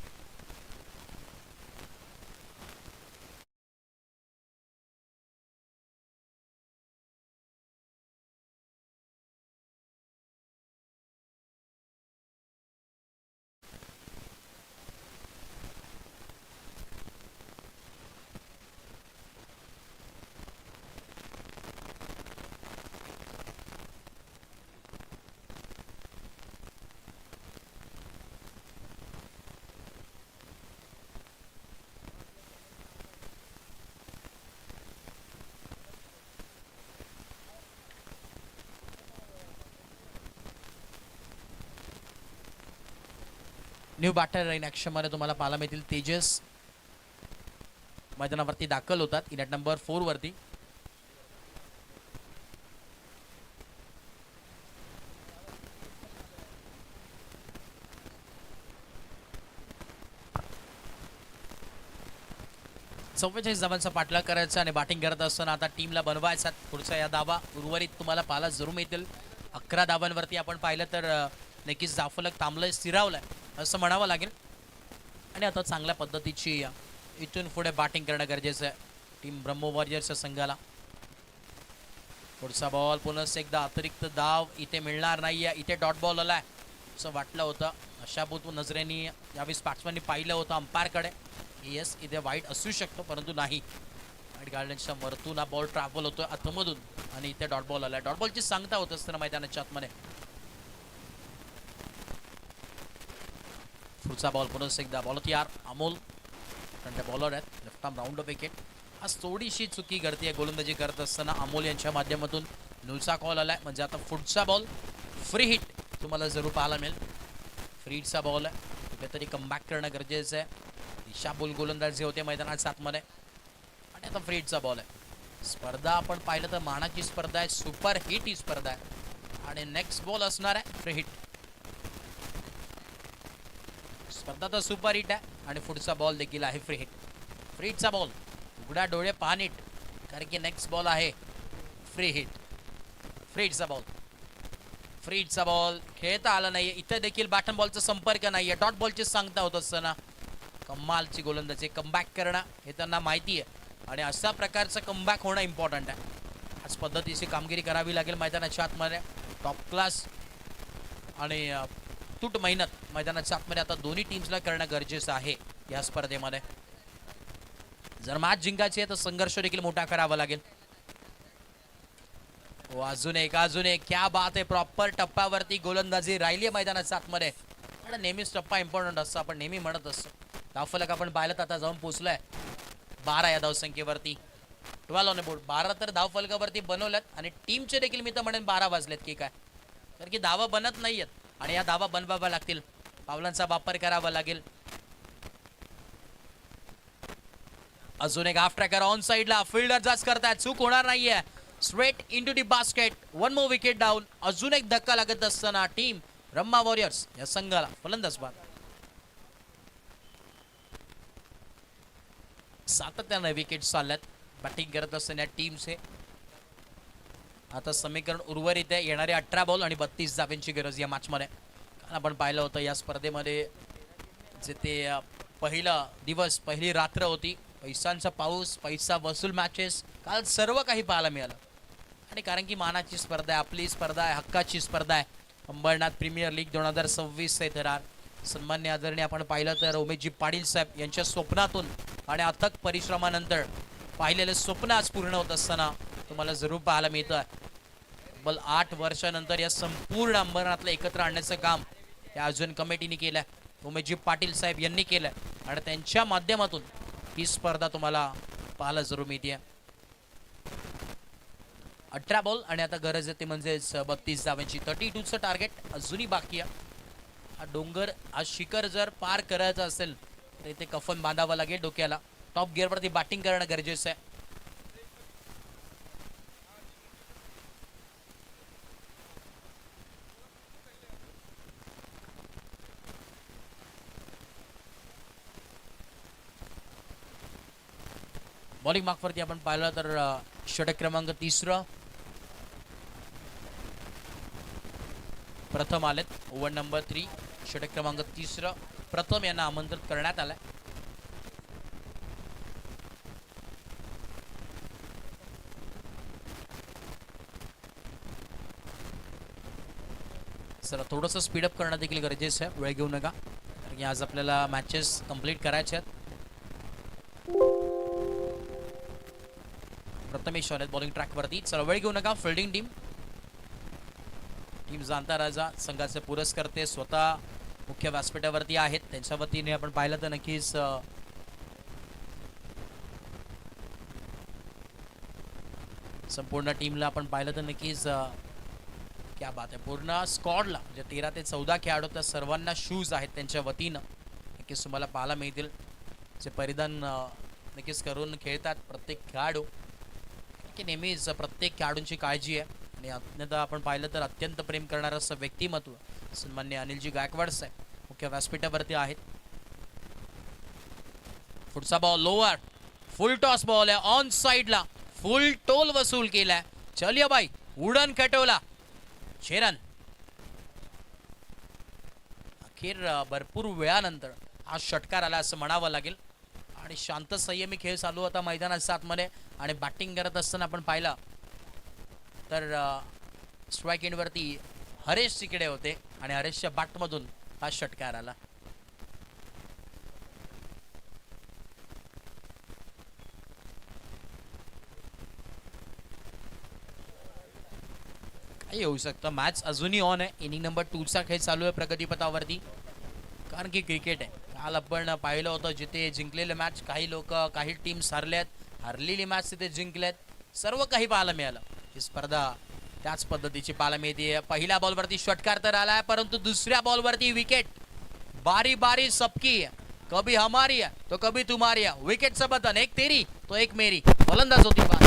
न्यू बॅटर इन ॲक्शन मध्ये तुम्हाला पाहायला मिळतील. तेजस मैदानावरती दाखल होतात इनॅट नंबर 4 वरती. चव्वेचाळीस धावांचा पाठलाग करायचा आणि बॅटिंग करत असताना आता टीमला बनवायचा पुढचा या धावा उर्वरित तुम्हाला पाहायला जरूर मिळतील. 11 धावांवरती आपण पाहिलं तर नक्कीच धावफलक थांबलंय स्थिरावलंय असं म्हणावं लागेल आणि आता चांगल्या पद्धतीची इथून पुढे बॅटिंग करणं गरजेचं आहे टीम ब्रह्मो वॉरियर्सच्या संघाला. पुढचा बॉल पुन्हा एकदा अतिरिक्त धाव इथे मिळणार नाहीये. इथे डॉट बॉल आलाय असं वाटलं होतं. आशाभूत नजरेने यावेळेस बॅट्समॅननी पाहिलं होतं अंपायरकडे. येस इथे वाईट असू शकतो परंतु नाही. वाईट गार्डनच्या मरतून हा बॉल ट्रॅव्हल होतोय आतमधून आणि इथे डॉट बॉल आलाय. डॉट बॉलची सांगता होत असताना मैदानाच्या आतमध्ये. पुढचा बॉल पुन्हा एकदा बॉल यार अमोल बॉलर आहेत लेफ्ट आर्म राऊंड विकेट. आज थोडीशी चुकी घडते गोलंदाजी करत असताना अमोल यांच्या माध्यमातून नुचा कॉल आलाय म्हणजे आता पुढचा बॉल फ्री हिट तुम्हाला जरूर पाहायला मिळेल. फ्री हिटचा बॉल आहे कुठेतरी कमबॅक करणं गरजेचं आहे. दिशाभूल गोलंदाजी होते मैदानाच्या आतमध्ये आणि आता फ्री हिटचा बॉल आहे. स्पर्धा आपण पाहिलं तर मानाची स्पर्धा आहे. सुपर हिट ही स्पर्धा आहे आणि नेक्स्ट बॉल असणार आहे फ्री हिट. स्पर्धा तर सुपर हिट आहे आणि पुढचा बॉल देखील आहे फ्री हिट. फ्री हिटचा बॉल उघडा डोळे पहा नीट कारण की नेक्स्ट बॉल आहे फ्री हिट. फ्री हिटचा बॉल फ्री हिटचा बॉल खेळता आला नाहीये. इथे देखील बॅटन बॉलचा संपर्क नाहीये. डॉट बॉलची सांगता होत असताना कमालची गोलंदाजी कमबॅक करणं हे त्यांना माहिती आहे आणि अशा प्रकारचं कमबॅक होणं इम्पॉर्टंट आहे. आज पद्धतीची कामगिरी करावी लागेल मैदानाच्या आतमध्ये. टॉप क्लास आणि तूट मेहनत मैदानाच्या आतमध्ये आता दोन्ही टीम्सला करणं गरजेचं आहे या स्पर्धेमध्ये. जर मॅच जिंकायची आहे तर संघर्ष देखील मोठा करावा लागेल. हो अजून एक क्या बात आहे. प्रॉपर टप्प्यावरती गोलंदाजी राहिली मैदानाच्या आतमध्ये आणि नेहमीच टप्पा इम्पॉर्टंट असतो आपण नेहमी म्हणत असतो. धावफलक आपण पाहिलं आता जाऊन पोहोचलाय 12 या धावसंख्येवरती. 12 ऑन बोर्ड 12 तर धावफलकावरती बनवल्यात आणि टीमचे देखील मी तर म्हणेन 12 वाजलेत की काय कारण की धावा बनत नाहीयेत आणि या धावा बनवाव्या लागतील. पावलांचा वापर करावा लागेल. अजून एक हाफ ट्रॅकर ऑन साइडला फिल्डर जाच करतायत चूक होणार नाहीये. Straight into the basket. 1 more wicket down. अजून एक धक्का लागत असताना टीम ब्रह्मा वॉरियर्स या संघाला फलंदाज बाद. सातत्याने विकेट चालल्यात बॅटिंग करत असताना टीमचे. आता समीकरण उर्वरित आहे. येणारे 18 बॉल आणि 32 धावांची गरज या मॅचमध्ये. आपण पाहिलं होतं या स्पर्धेमध्ये जे ते पहिला दिवस पहिली रात्र होती पैशांचा पाऊस, पैसा वसूल मॅचेस काल सर्व काही पाहायला मिळालं. आणि कारण की मानाची स्पर्धा आहे, आपली स्पर्धा आहे, हक्काची स्पर्धा आहे. अंबरनाथ प्रीमियर लीग 2026 चे थरार सन्मान्य आदरणीय आपण पाहिलं तर उमेशजी पाटील साहेब यांच्या स्वप्नातून आणि अथक परिश्रमानंतर पाहिलेलं स्वप्न आज पूर्ण होत असताना तुम्हाला जरूर पाहायला मिळतं. तब्बल 8 वर्षानंतर या संपूर्ण अंबरनाथला एकत्र आणण्याचं काम या आयोजन कमिटीने केलं आहे, उमेशजी पाटील साहेब यांनी केलं आणि त्यांच्या माध्यमातून ही स्पर्धा तुम्हाला पाहायला जरूर मिळते. 18 बॉल आणि आता गरज आहे ते म्हणजेच 32 धावांची. 32चं टार्गेट अजूनही बाकी आहे. हा डोंगर हा शिखर जर पार करायचा असेल तर इथे कफन बांधावं लागेल डोक्याला. टॉप गिअरवरती बॅटिंग करणं गरजेचं आहे. बॉलिंग मार्कवरती आपण पाहिलं तर षटक क्रमांक 3 प्रथम आलेत. ओव्हर नंबर 3 षटक क्रमांक 3 प्रथम यांना आमंत्रित करण्यात आलंय. सर थोडंसं स्पीडअप करणं देखील गरजेचं आहे, वेळ घेऊ नका कारण की आज आपल्याला मॅचेस कंप्लीट करायचे आहेत. प्रथमेश आहेत बॉलिंग ट्रॅकवरती. चला वेळ घेऊ नका. फिल्डिंग टीम जाणता राजा संघाचे पुरस्कर्ते स्वतः मुख्य व्यासपीठावरती आहेत. त्यांच्या वतीने आपण पाहिलं तर नक्कीच संपूर्ण टीमला आपण पाहिलं तर नक्कीच क्या बात आहे. पूर्ण स्क्वॉडला म्हणजे 13 ते 14 खेळाडू तर सर्वांना शूज आहेत त्यांच्या वतीनं नक्कीच तुम्हाला पाहायला मिळतील जे परिधान नक्कीच करून खेळतात प्रत्येक खेळाडू. की नेहमीच प्रत्येक खेळाडूंची काळजी आहे आणि अत्यंत आपण पाहिलं तर अत्यंत प्रेम करणारं असं व्यक्तिमत्व सन्मान्य अनिलजी गायकवाड साहेब मुख्य व्यासपीठावरती आहेत. पुढचा बॉल लोअर फुल टॉस बॉल आहे ऑन साइडला फुल टोल वसूल केलाय. चलिया बाई उडन खटवला शेरन. अखेर भरपूर वेळानंतर हा षटकार आला असं म्हणावं लागेल आणि शांत संयमी खेळ चालू होता मैदानाच्या आतमध्ये आणि बॅटिंग करत असताना आपण पाहिलं तर स्ट्राईक एंडवरती हरेश तिकडे होते आणि हरेशच्या बॅटमधून हा षटकार आला. काही होऊ शकतं. मॅच अजूनही ऑन आहे. इनिंग नंबर 2चा खेळ चालू आहे प्रगतीपथावरती कारण की क्रिकेट आहे. काल आपण पाहिलं होतं जिथे जिंकलेले मॅच काही लोक काही टीम्स हरल्यात, हरलेली मॅच तिथे जिंकल्यात, सर्व काही पाहायला मिळालं. ही स्पर्धा त्याच पद्धतीची पाहायला मिळते. पहिल्या बॉलवरती षटकार तर आलाय परंतु दुसऱ्या बॉलवरती विकेट. बारी बारी सबकी कभी हमारी है तो कभी तुम्हारी है. विकेटचं बटन एक तेरी तो एक मेरी. फलंदाज होती बात.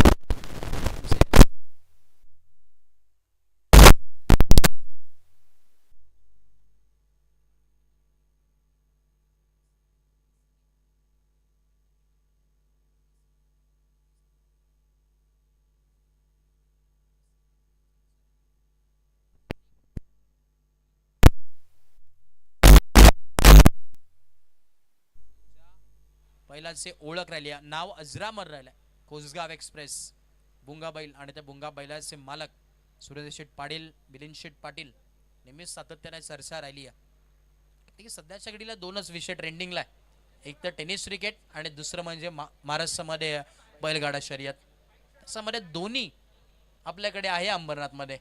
पहिल्याचे ओळख राहिली आहे. नाव अजरामर राहिलंय. कोसगाव एक्सप्रेस बुंगाबैल आणि त्या बुंगा बैलाचे मालक सुरेश शेठ पाटील मिलिंद शेठ पाटील नेहमीच सातत्याने चर्चा राहिली आहे. सध्याच्या घडीला 2च विषय ट्रेंडिंगला आहे. एक तर टेनिस क्रिकेट आणि दुसरं म्हणजे महाराष्ट्रामध्ये बैलगाडा शर्यत. त्याच्यामध्ये दोन्ही आपल्याकडे आहे अंबरनाथमध्ये.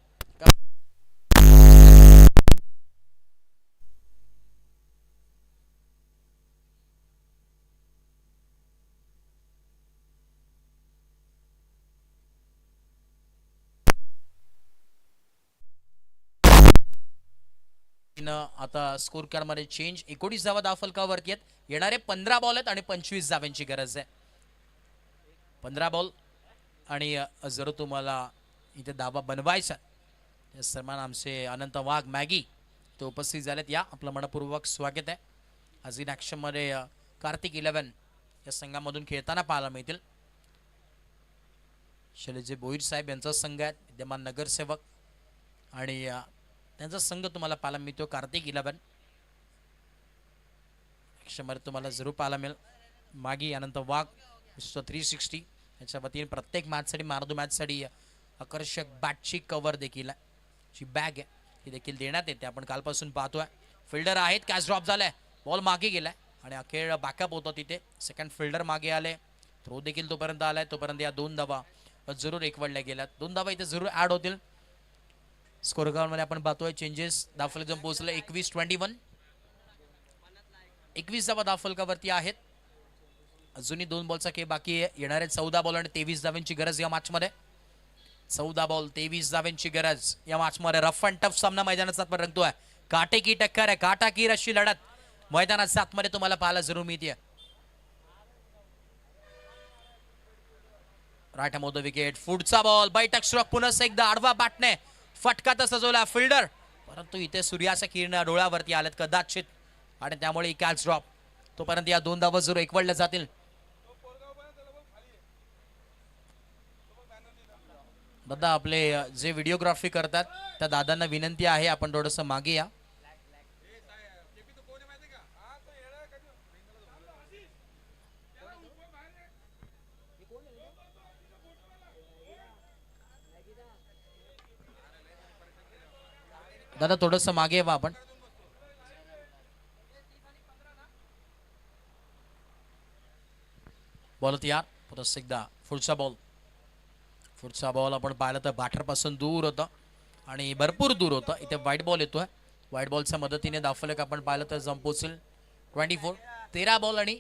आता स्कोर कार्ड मध्ये चेंज. 19 धावा धाव फलकावरती आहेत. येणारे 15 बॉल आहेत आणि 25 धावांची गरज आहे. 15 बॉल आणि जर तुम्हाला इथे धावा बनवायचा सन्मान आमचे अनंत वाघ मॅगी तो उपस्थित झालेत. या आपलं मनपूर्वक स्वागत आहे. आज इन ॲक्शन मध्ये कार्तिक 11 या संघामधून खेळताना पाहायला मिळतील. शैलेश बोईर साहेब यांचा संघ आहे विद्यमान नगरसेवक आणि त्यांचा संघ तुम्हाला पाहायला मिळतो कार्तिक 11. मध्ये तुम्हाला जरूर पाहायला मिळेल. मागी अनंत वाघ 360 याच्या वतीने प्रत्येक मॅचसाठी मारदू मॅचसाठी आकर्षक बॅटची कव्हर देखील आहे, जी बॅग आहे ती देखील देण्यात येते. आपण कालपासून पाहतोय फिल्डर आहेत, कॅच ड्रॉप झालाय, बॉल मागे गेलाय आणि अखेर बॅकअप होतो तिथे. सेकंड फिल्डर मागे आले, थ्रो देखील तोपर्यंत आलाय. तोपर्यंत या 2 धावा जरूर एकवडल्या गेल्यात. 2 धावा इथे जरूर ऍड होतील. स्कोर मध्ये आपण पाहतोय चेंजेस. धावफलक पोहोचले 21-21. 21 धावा धावफलकावरती आहेत. अजूनही 2 बॉलचा खेळ बाकी आहे. येणारे 14 बॉल आणि 23 धावांची गरज या मॅच मध्ये. 14 बॉल 23 धावांची गरज या मॅच मध्ये. रफ अँड टफ सामना मैदानात रंगतोय. काटेकी टक्कर आहे, काटाकीर अशी लढत मैदानात 7 मध्ये तुम्हाला पाहायला जरूर मिळते. राईट हॅम ऑफ द विकेट. पुढचा बॉल बैठक स्ट्रोक. पुन्हा एकदा आडवा बॅटने फटका तर सजवला फिल्डर, परंतु इथे सूर्याच्या किरण डोळ्यावरती आलेत कदाचित आणि त्यामुळे कॅच ड्रॉप. तोपर्यंत या 2 धावा जरूर एकवडल्या जातील. दादा आपले जे व्हिडिओग्राफी करतात त्या दादांना विनंती आहे आपण थोडंसं मागे या. दादा थोडंसं मागे वा आपण. बॉल तयार. परत एकदा पुढचा बॉल आपण पाहिलं तर बॅटरपासून दूर होता आणि भरपूर दूर होता. इथे व्हाईट बॉल येतोय. व्हाईट बॉलच्या मदतीने धावफलक आपण पाहिलं तर जम पोचेल 24. 13 बॉल आणि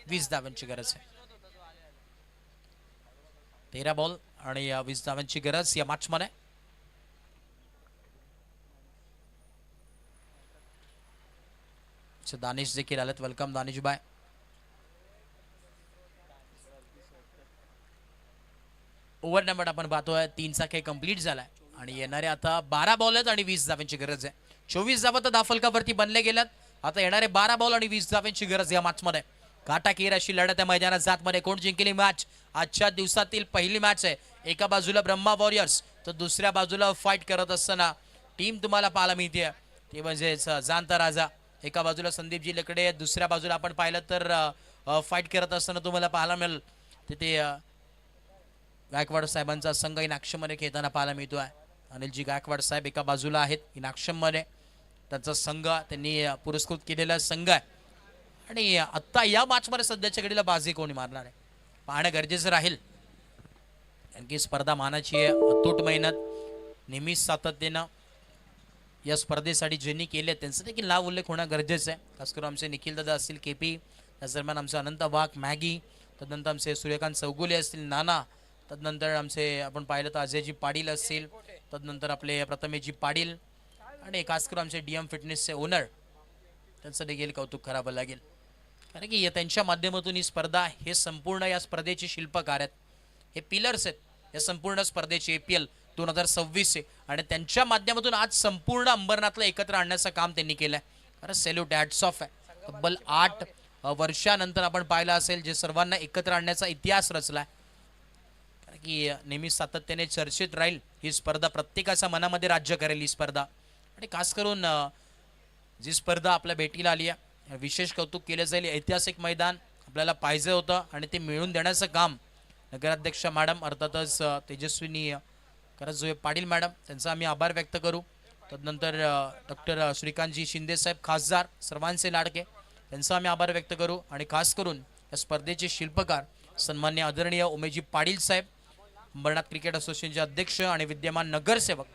20 धावांची गरज आहे. 13 बॉल आणि 20 धावांची गरज या मॅच मध्ये. दानिश देखील आलेत. वेलकम दानिश बाय. ओव्हर नंबर आपण पाहतोय 3चा खेळ कंप्लीट झालाय आणि येणारे आता 12 बॉल आहेत आणि 20 धावांची गरज आहे. 24 धावा तर धावफलकावरती बनले गेल्यात. आता येणारे 12 बॉल आणि 20 धावांची गरज या मॅच मध्ये. काटाकीर अशी लढत आहे मैदानात 7 मध्ये. कोण जिंकेल ही मॅच? आजच्या दिवसातील पहिली मॅच आहे. एका बाजूला ब्रह्मा वॉरियर्स तर दुसऱ्या बाजूला फाईट करत असताना टीम तुम्हाला पाहायला मिळते ती म्हणजे जाणता राजा. एका बाजूला संदीपजी लकडे, दुसऱ्या बाजूला आपण पाहिलं तर फाईट करत असताना तुम्हाला पाहायला मिळेल तिथे गायकवाड साहेबांचा संघ इन ॲक्शन मध्ये खेळताना पाहायला मिळतो आहे. अनिलजी गायकवाड साहेब एका बाजूला आहेत इन ॲक्शन मध्ये. त्यांचा संघ त्यांनी पुरस्कृत केलेला संघ आहे आणि आत्ता या मॅच मध्ये सध्याच्या घडीला बाजी कोणी मारणार आहे पाहणं गरजेचं राहील. कारण की स्पर्धा मानाची आहे. अतूट मेहनत नेहमीच सातत्यानं या स्पर्धेसाठी ज्यांनी केले त्यांचं देखील नाव उल्लेख होणं गरजेचं आहे. खास करून आमचे निखिल दादा असतील KP, त्याच दरम्यान आमचे अनंत वाघ मॅगी, तदनंतर आमचे सूर्यकांत चौगुले असतील नाना, तदनंतर आमचे आपण पाहिलं तर अजयजी पाटील असतील, तदनंतर आपले प्रथमेशजी पाटील आणि खास करून आमचे DM फिटनेसचे ओनर त्यांचं देखील कौतुक करावं लागेल. कारण की त्यांच्या माध्यमातून ही स्पर्धा हे संपूर्ण या स्पर्धेचे शिल्पकार आहेत. हे पिलर्स आहेत या संपूर्ण स्पर्धेचे APL 2026 आणि त्यांच्या माध्यमातून आज संपूर्ण अंबरनाथला एकत्र आणण्याचं काम त्यांनी केलंय. कारण सेल्यूट हॅट्स ऑफ आहे. तब्बल 8 वर्षानंतर आपण पाहिलं असेल जे सर्वांना एकत्र आणण्याचा इतिहास रचलाय. कारण की नेहमी सातत्याने चर्चेत राहील ही स्पर्धा. प्रत्येकाच्या मनामध्ये राज्य करेल ही स्पर्धा आणि खास करून जी स्पर्धा आपल्या भेटीला आली आहे विशेष कौतुक केलं जाईल. ऐतिहासिक मैदान आपल्याला पाहिजे होतं आणि ते मिळवून देण्याचं काम नगराध्यक्ष मॅडम अर्थातच तेजस्विनी करंजोळे पाटील मॅडम त्यांचा आम्ही आभार व्यक्त करू. तदनंतर डॉक्टर श्रीकांतजी शिंदे साहेब खासदार सर्वांचे लाडके त्यांचा आम्ही आभार व्यक्त करू आणि खास करून या स्पर्धेचे शिल्पकार सन्मान्य आदरणीय उमेशजी पाटील साहेब अंबरनाथ क्रिकेट असोसिएशनचे अध्यक्ष आणि विद्यमान नगरसेवक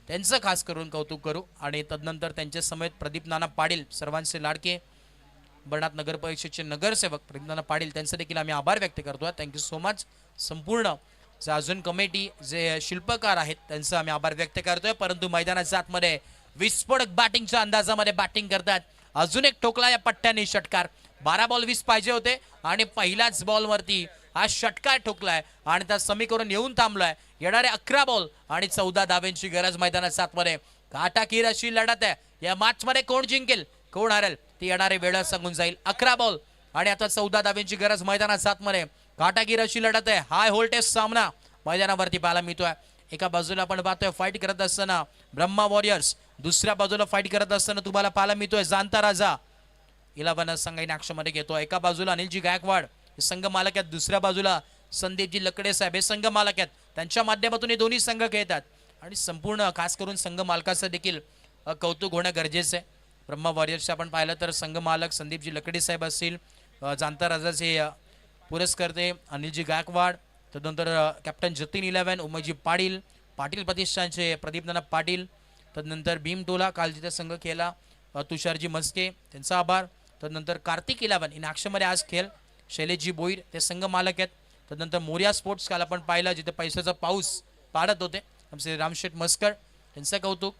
त्यांचं खास करून कौतुक करू आणि तदनंतर त्यांच्या समेत प्रदीप नाना पाटील सर्वांचे लाडके अंबरनाथ नगर परिषदेचे नगरसेवक प्रदीप नाना पाटील त्यांचं देखील आम्ही आभार व्यक्त करतो. Thank you so much. संपूर्ण जे अजून कमिटी जे शिल्पकार आहेत त्यांचा आम्ही आभार व्यक्त करतोय. परंतु मैदानाच्या आतमध्ये विस्फोटक बॅटिंगच्या अंदाजामध्ये बॅटिंग करतात. अजून एक ठोकला या पट्ट्याने षटकार. 12 बॉल 20 पाहिजे होते आणि पहिल्याच बॉलवरती हा षटकार ठोकलाय आणि त्या समीकरण येऊन थांबलाय. येणारे 11 बॉल आणि 14 धावांची गरज मैदानाच्या आतमध्ये. काटाकीर अशी लढत आहे या मॅच मध्ये. कोण जिंकेल कोण हरेल ती येणारे वेळ सांगून जाईल. 11 बॉल आणि आता 14 धावांची गरज मैदानाच्या आतमध्ये. काटाकीर अशी लढत आहे. हाय व्होल्टेज सामना मैदानावरती पाहायला मिळतोय. एका बाजूला आपण पाहतोय फाईट करत असताना ब्रह्मा वॉरियर्स, दुसऱ्या बाजूला फाईट करत असताना तुम्हाला पाहायला मिळतोय जाणता राजा. 11 संघ इन ॲक्शन मध्ये घेतो. एका बाजूला अनिलजी गायकवाड हे संघ मालक आहेत. दुसऱ्या बाजूला संदीपजी लकडे साहेब हे संघ मालक आहेत. त्यांच्या माध्यमातून हे दोन्ही संघ खेळतात आणि संपूर्ण खास करून संघ मालकाचं देखील कौतुक होणं गरजेचं आहे. ब्रह्मा वॉरियर्सचे आपण पाहिलं तर संघ मालक संदीपजी लकडे साहेब असतील, जाणता राजाचे पुरस्कर्ते अनिलजी गायकवाड, तदनंतर कॅप्टन जतीन 11 उमेशजी पाटील, पाटील प्रतिष्ठानचे प्रदीप नाना पाटील, तदनंतर भीमटोला काल जिथे संघ खेळला तुषारजी मस्के त्यांचा आभार, तदनंतर कार्तिक 11 इन ॲक्शनमध्ये आज खेळ शैलेशजी बोईर ते संघ मालक आहेत. तदनंतर मोरिया स्पोर्ट्स काल आपण पाहिला जिथे पैशाचा पाऊस पाडत होते आमचे रामशेठ मस्कर त्यांचं कौतुक.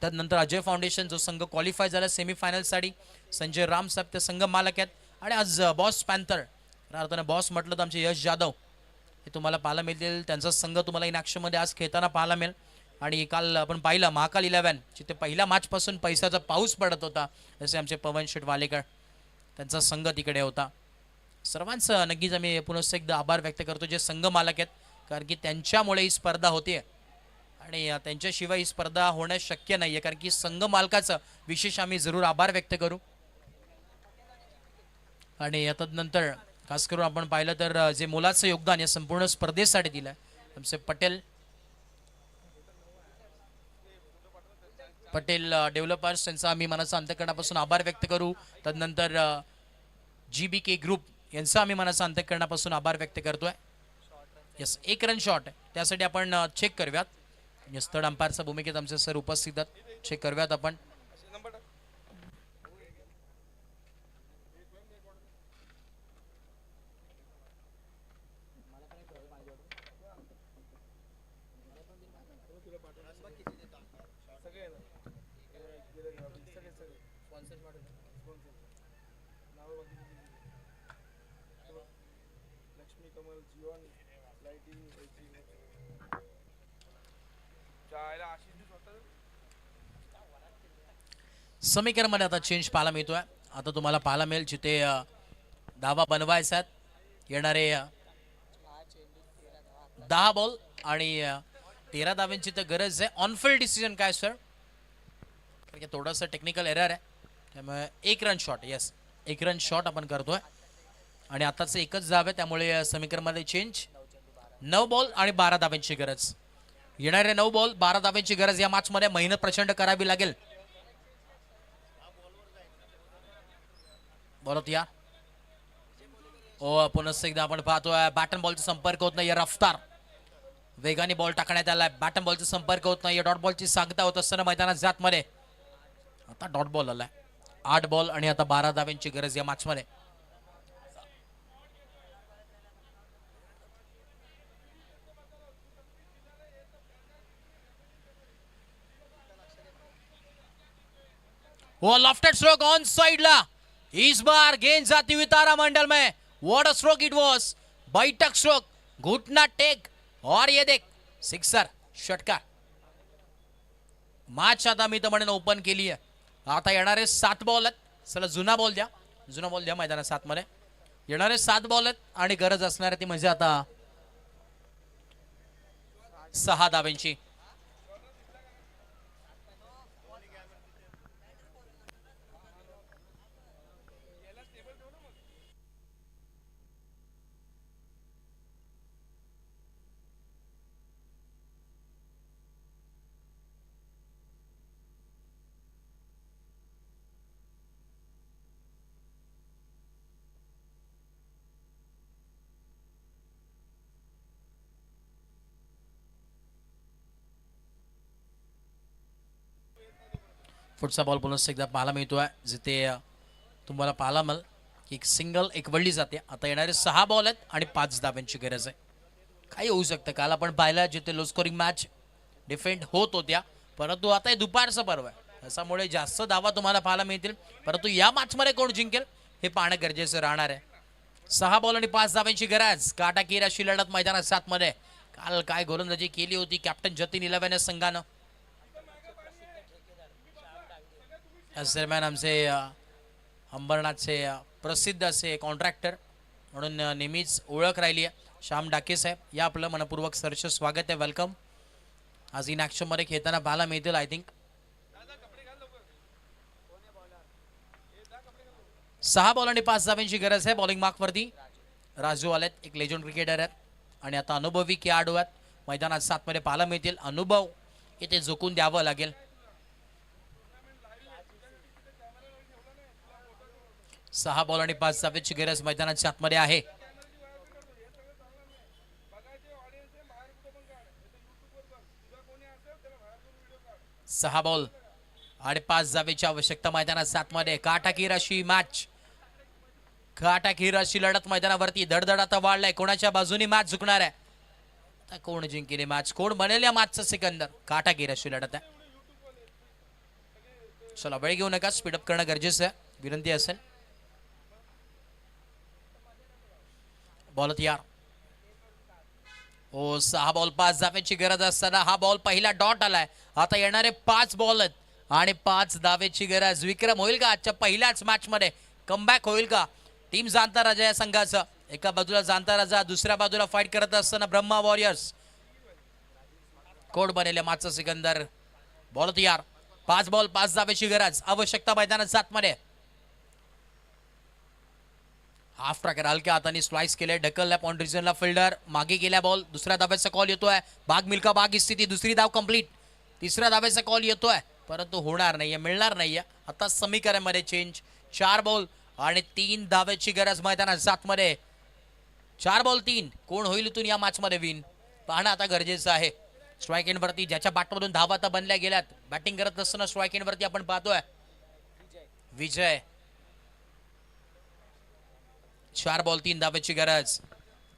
त्यानंतर अजय फाउंडेशन जो संघ क्वालिफाय झाला सेमीफायनलसाठी संजय राम साहेब ते संघ मालक आहेत. आणि आज बॉस पॅन्थर अर्थानं बॉस म्हटलं तर आमचे यश जाधव हे तुम्हाला पाहायला मिळतील. त्यांचा संघ तुम्हाला इन ॲक्शनमध्ये आज खेळताना पाहायला मिळेल. आणि काल आपण पाहिलं महाकाल 11 जिथे पहिल्या मॅचपासून पैशाचा पाऊस पडत होता जसे आमचे पवन शेठ वालेकर त्यांचा संघ तिकडे होता. सर्वांचं नक्कीच आम्ही पुनश्च एकदा आभार व्यक्त करतो जे संघ मालक आहेत, कारण की त्यांच्यामुळे ही स्पर्धा होते आणि त्यांच्याशिवाय ही स्पर्धा होणं शक्य नाही आहे. कारण की संघ मालकाचं विशेष आम्ही जरूर आभार व्यक्त करू. आणि तदनंतर खास करून आपण पाहिलं तर जे मोलाचं योगदान या संपूर्ण स्पर्धेसाठी दिलं आहे आमचे पटेल डेव्हलपर्स त्यांचा आम्ही मनाचा अंतःकरणापासून आभार व्यक्त करू. तदनंतर GBK ग्रुप यांचा आम्ही मनाचा अंतःकरणापासून आभार व्यक्त करतोय. यस, 1 रन शॉट त्यासाठी आपण चेक करूयात. यस, थर्ड अंपायरच्या भूमिकेत आमचे सर उपस्थित आहेत. चेक करूयात आपण. समीकरणमध्ये आता चेंज पाहायला मिळतोय. आता तुम्हाला पाहायला मिळेल जिथे धावा बनवायचा आहेत येणारे 10 बॉल आणि 13 धावांची तर गरज आहे. ऑनफिल्ड डिसिजन काय सर? कारण थोडंसं टेक्निकल एरर आहे त्यामुळे 1 run shot. Yes, 1 run shot आपण करतोय आणि आताच एकच धाव आहे त्यामुळे समीकरणमध्ये चेंज. 9 बॉल आणि 12 धावांची गरज. येणारे 9 बॉल 12 धावांची गरज. या मॅचमध्ये मेहनत प्रचंड करावी लागेल. बोलत या पुनश्च एकदा आपण पाहतोय बॅटन बॉलचा संपर्क होत नाही. रफ्तार वेगाने बॉल टाकण्यात आलाय. बॅटन बॉलचा संपर्क होत नाही. डॉट बॉलची सांगता होत असताना मैदानात जात मध्ये आता डॉट बॉल आलाय. 8 बॉल आणि आता 12 धावांची गरज या मॅच मध्ये. वो लॉफ्टेड स्ट्रोक ऑन साइड ला. इस बार गेंद जाती हुई तारामंडल में. व्हाट अ स्ट्रोक इट वाज. बैठक स्ट्रोक, घुटना टेक और ये देख सिक्सर षटकार. मॅच आता मी तर म्हणेन ओपन केली आहे. आता येणारे 7 बॉल आहेत. चला जुना बॉल द्या मैदानात 7 मध्ये. येणारे 7 बॉल आहेत आणि गरज असणार ती म्हणजे आता 6 धावांची. पुढचा बॉल पुन्हा एकदा पाहायला मिळतोय जिथे तुम्हाला पाहायला मिळेल की एक सिंगल एक वळली जाते. आता येणारे 6 बॉल आहेत आणि 5 धावांची गरज आहे. काही होऊ शकतं. काल आपण पाहिलं जिथे लो स्कोरिंग मॅच डिफेंड होत होत्या, परंतु आता हे दुपारचं पर्व आहे त्याच्यामुळे जास्त धावा तुम्हाला पाहायला मिळतील. परंतु या मॅचमध्ये कोण जिंकेल हे पाहणं गरजेचं राहणार आहे. 6 बॉल आणि 5 धावांची गरज. काटाकीर अशी लढत मैदानात 7 मध्ये. काल काय गोलंदाजी केली होती कॅप्टन जतीन 11 संघानं. याच दरम्यान आमचे अंबरनाथचे प्रसिद्ध असे कॉन्ट्रॅक्टर म्हणून नेहमीच ओळख राहिली आहे श्याम डाके साहेब. या आपलं मनपूर्वक सरचं स्वागत आहे. वेलकम. आज इन ॲक्शन मध्ये खेळताना पाहायला मिळतील आय थिंक. 6 बॉल आणि 5 धावांची गरज आहे. बॉलिंग मार्क वरती राजू आलेत, एक लेजंड क्रिकेटर आहेत आणि आता अनुभवी खेळाडू आहेत. मैदानात 7 मध्ये पाहायला मिळतील. अनुभव इथे झोकून द्यावं लागेल. 6 बॉल आणि 5 धावेची गरज मैदानाच्या आतमध्ये आहे. 6 बॉल आणि 5 धावेची आवश्यकता मैदानात 7 मध्ये. काटाकीर अशी मॅच, काटाकीर अशी लढत मैदानावरती. धडधड आता वाढलाय. कोणाच्या बाजूने मॅच झुकणार आहे, आता कोण जिंकेल मॅच, कोण बनेल या मॅचचा सिकंदर. काटाकीर अशी लढत आहे. चला वेळ घेऊ नका, स्पीडअप करणं गरजेचं आहे, विनंती असेल. बॉल तयार. 6 बॉल 5 धावेची गरज असताना हा बॉल पहिला डॉट आलाय. आता येणारे 5 बॉल आहेत आणि 5 धावेची गरज. विक्रम होईल का आजच्या पहिल्याच मॅच मध्ये, कमबॅक होईल का टीम जाणता राजा या संघाचा. एका बाजूला जाणता राजा, दुसऱ्या बाजूला फाईट करत असताना ब्रह्मा वॉरियर्स. कोण बनेल या मॅचचा सिकंदर. बॉल तयार. 5 बॉल 5 धावेची गरज, आवश्यकता मैदानात 7 मध्ये. हाफ ट्रॅकर हलक्या हाताने स्लाइस केले, ढकलल्या बाउंड्रीजनला फिल्डर. मागे गेल्या बॉल. दुसऱ्या धावेचा कॉल येतोय. बाग मिल्का बाग स्थिती. दुसरी धाव कंप्लीट. तिसऱ्या धावेचा कॉल येतोय परंतु होणार नाहीये, मिळणार नाहीये. आता समीकरणामध्ये चेंज. 4 बॉल आणि 3 धावेची गरज मैदानात 7 मध्ये. 4 बॉल 3. कोण होईल इथून या मॅच मध्ये विन, पाहणं आता गरजेचं आहे. स्ट्राईक एंड वरती ज्याच्या बॅटमधून धावा आता बनल्या गेल्यात, बॅटिंग करत असताना स्ट्राईक एंड वरती आपण पाहतोय विजय. 4 बॉल 3 धावेची गरज.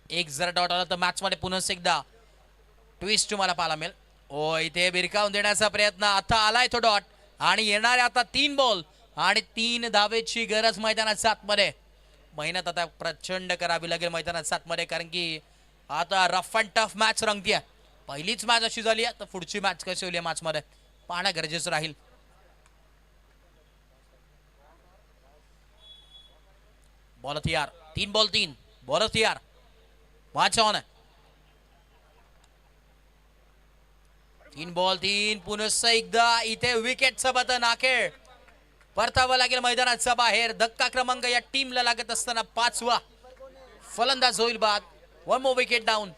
एक जर डॉट आला तर मॅच मध्ये पुन्हा एकदा ट्विस्ट तुम्हाला पाहायला मिळेल. इथे बिरकावून देण्याचा प्रयत्न. आता आलाय तो डॉट आणि येणारे आता 3 बॉल आणि 3 धावेची गरज मैदानात 7 मध्ये. मेहनत आता प्रचंड करावी लागेल मैदानात 7 मध्ये, कारण की आता रफ अँड टफ मॅच रंगतीये. पहिलीच मॅच अशी झाली आहे तर पुढची मॅच कशी होईल या मॅच मध्ये पाहणं गरजेचं राहील. बॉल तयार. 3 बॉल 3. बॉल तयार. मॅच ऑन आहे. 3 बॉल 3. पुन्हा एकदा इथे विकेटचं बटन अखेर परतावं लागेल मैदानाच्या बाहेर. धक्का क्रमांक या टीमला लागत असताना 5वा फलंदाज होईल बाद. 1 मोर विकेट डाऊन.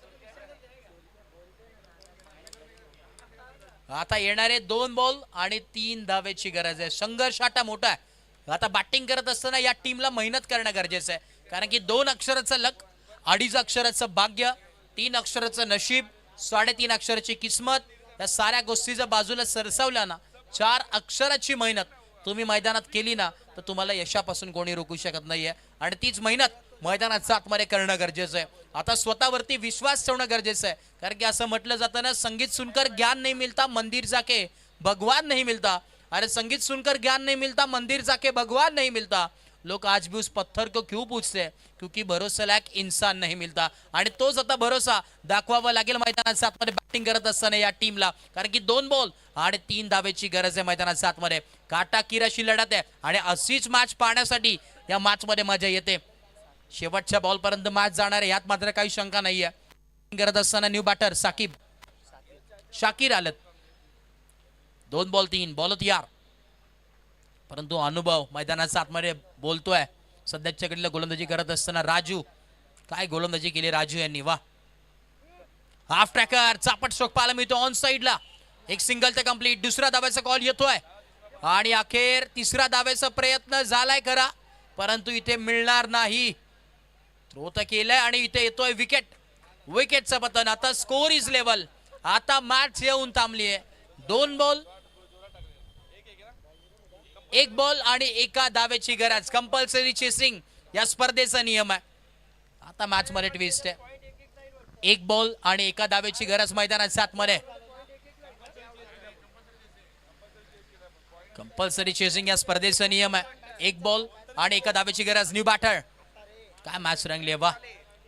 आता येणारे 2 बॉल आणि 3 धावेची गरज आहे. संघर्ष आता मोठा आहे. आता बॅटिंग करत असताना या टीमला मेहनत करणं गरजेचं आहे, कारण की 2 अक्षराचं लक, 2.5 अक्षराचं भाग्य, 3 अक्षराचं नशीब, 3.5 अक्षराची किस्मत, या साऱ्या गोष्टी जर बाजूला सरसावल्या ना, 4 अक्षराची मेहनत तुम्ही मैदानात केली ना, तर तुम्हाला यशापासून कोणी रोखू शकत नाहीये. आणि तीच मेहनत मैदानात 7 मध्ये करणं गरजेचं आहे. आता स्वतःवरती विश्वास ठेवणं गरजेचं आहे, कारण की असं म्हटलं जातं ना, संगीत सुनकर ज्ञान नाही मिळता, मंदिर जाके भगवान नहीं मिलता. अरे संगीत सुनकर ज्ञान नहीं मिलता, मंदिर जाके भगवान नहीं मिलता. लोग आज भी उस पत्थर को क्यों पूछते हैं, क्योंकि भरोसा लायक इंसान नहीं मिलता. आणि तोच आता भरोसा दाखवावा लागेल मैदानात 7 मध्ये बॅटिंग करत असताना या टीमला, कारण की 2 बॉल आणि 3 धावेची गरज आहे मैदानात 7 मध्ये. काटाकीर अशी लढत आहे आणि अशीच मॅच पाहण्यासाठी या मॅच मध्ये मजा येते. शेवटच्या बॉल पर्यंत मॅच जाणार आहे यात मात्र काही शंका नाहीये. करत असताना न्यू बॅटर साकिब शाकीर आलेत. 2 बॉल 3. बॉल तयार, परंतु अनुभव मैदानात 7 मध्ये बोलतोय. सध्याच्या कडीला गोलंदाजी करत असताना राजू, काय गोलंदाजी केली राजू यांनी, वा. हाफ ट्रॅकर चापट स्ट्रोक पाहायला मिळतो ऑन साइडला. एक सिंगल ते कंप्लीट. दुसऱ्या धावेचा कॉल येतोय आणि अखेर तिसऱ्या धावेचा प्रयत्न झालाय खरा, परंतु इथे मिळणार नाही. थ्रो तर केलाय आणि इथे येतोय विकेट. विकेटचं पतन. आता स्कोर इज लेवल. आता मॅच येऊन थांबली आहे. 2 बॉल 1 बॉल आणि 1 धावेची गरज. कंपल्सरी चेसिंग या स्पर्धेचा नियम आहे. आता मॅच मध्ये ट्विस्ट आहे. 1 बॉल आणि 1 धावेची गरज मैदानात 7 मध्ये. कंपल्सरी चेसिंग या स्पर्धेचा नियम आहे. 1 बॉल आणि 1 धावेची गरज. New batter. काय मॅच रंगली आहे, वा.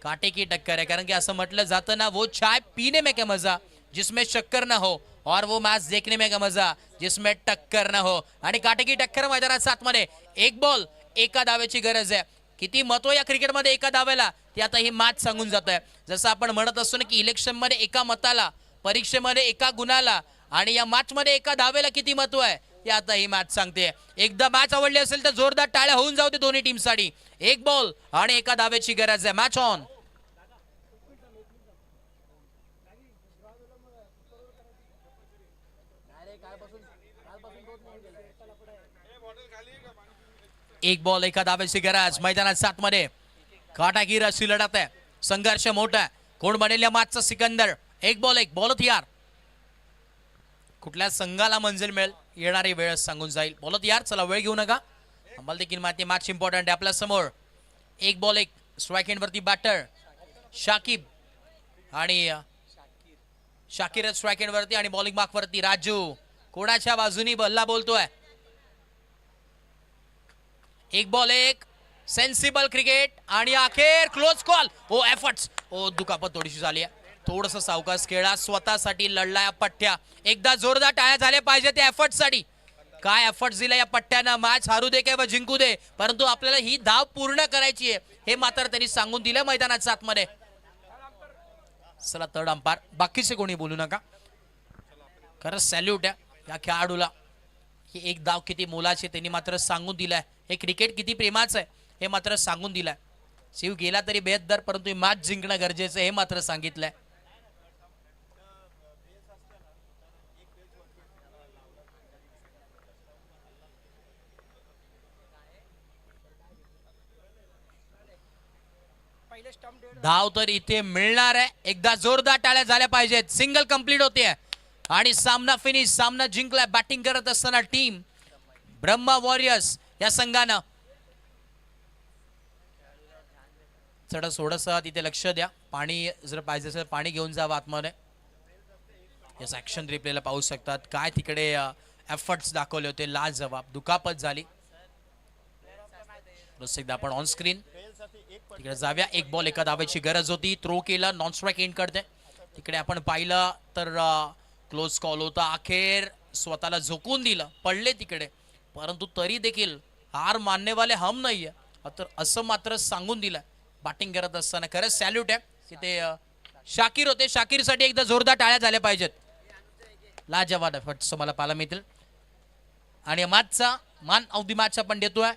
काटे की टक्कर है, कारण की असं म्हटलं जातं ना, वो चाय पीने में क्या मजा जिसमें शक्कर ना हो, और वो मैच देखने में क्या मजा जिसमें टक्कर ना हो. आणि काटे की टक्कर मैदानात 7 मध्ये. 1 बॉल 1 धावेची गरज आहे. किती महत्व या क्रिकेटमध्ये 1 धावेला, ते आता ही मॅच सांगून जात आहे. जसं आपण म्हणत असतो ना की इलेक्शन मध्ये 1 मताला, परीक्षेमध्ये 1 गुणाला, आणि या मॅच मध्ये 1 धावेला किती महत्व आहे हे आता ही मॅच सांगते. एकदा मॅच आवडली असेल तर जोरदार टाळ्या होऊन जाऊ दे दोन्ही टीमसाठी. एक बॉल आणि एका धावेची गरज आहे. Match on. एक बॉल एका धावेची गरज. मैदानात 7 मध्ये काटागीर अशी लढत आहे. संघर्ष मोठा आहे. कोण बनेल या मॅचचा सिकंदर. एक बॉल बॉलत यार. कुठल्या संघाला मंजिल मिळेल येणारी वेळ सांगून जाईल. बॉलत यार. चला वेळ घेऊ नका. आम्हाला देखील माहिती मॅच इम्पॉर्टंट आहे आपल्या समोर. एक बॉल स्ट्राईक एंड वरती बॅटर शाकिब आणि शाकिर स्ट्राईक एंड वरती आणि बॉलिंग मार्क वरती राजू. कोणाच्या बाजूनी बल्ला बोलतोय. एक बॉल सेन्सिबल क्रिकेट आणि अखेर क्लोज कॉल. ओ एफर्ट्स. ओ दुखापत थोडीशी झाली आहे. थोडस सावकाश खेळा. स्वतःसाठी लढला पट्ट्या. एकदा जोरदार टाळ्या झाल्या पाहिजे त्या एफर्ट साठी. काय एफर्ट्स दिला या पट्ट्यानं. मॅच हारू दे किंवा जिंकू दे परंतु आपल्याला ही धाव पूर्ण करायची आहे हे मात्र त्यांनी सांगून दिलं मैदानात 7 मध्ये. चला थर्ड अंपायर. बाकीचे कोणी बोलू नका. खरंच सॅल्यूट आहे या खेळाडूला. ही एक धाव किती मोलाची त्यांनी मात्र सांगून दिलाय. हे क्रिकेट किती प्रेमाचं आहे हे मात्र सांगून दिलाय. शिव गेला तरी बेहद्दर परंतु मॅच जिंकणं गरजेचं हे मात्र सांगितलंय. धाव तर इथे मिळणार आहे. एकदा जोरदार टाळ्या झाल्या पाहिजेत. सिंगल कंप्लीट होते आणि सामना फिनिश. सामना जिंकलाय बॅटिंग करत असताना टीम ब्रह्मा वॉरियर्स या संघानं. थोडस तिथे लक्ष द्या. पाणी जर पाहिजे असेल पाणी घेऊन जावं आतमध्ये. याच ऍक्शन रिप्लेला पाहू शकतात. काय तिकडे एफर्ट्स दाखवले होते. लाजवाब. दुखापत झाली. एकदा आपण ऑन स्क्रीन तिकडे जाऊया. एक बॉल एका धावेची गरज होती. थ्रो केला. नॉन स्ट्राईक एंड करते. तिकडे आपण पाहिलं तर क्लोज कॉल होता. अखेर स्वतःला झोकून दिलं. पडले तिकडे परंतु तरी देखील हार माननेवाले हम नाहीये तर असं मात्र सांगून दिलं बॅटिंग करत असताना. खरंच सॅल्यूट आहे. तिथे शाकीर होते. शाकीरसाठी एकदा जोरदार टाळ्या झाल्या पाहिजेत. लाजवाब एफर्ट्स मला पाहायला मिळतील आणि मॅचचा मान ऑफ द मॅच आपण देतोय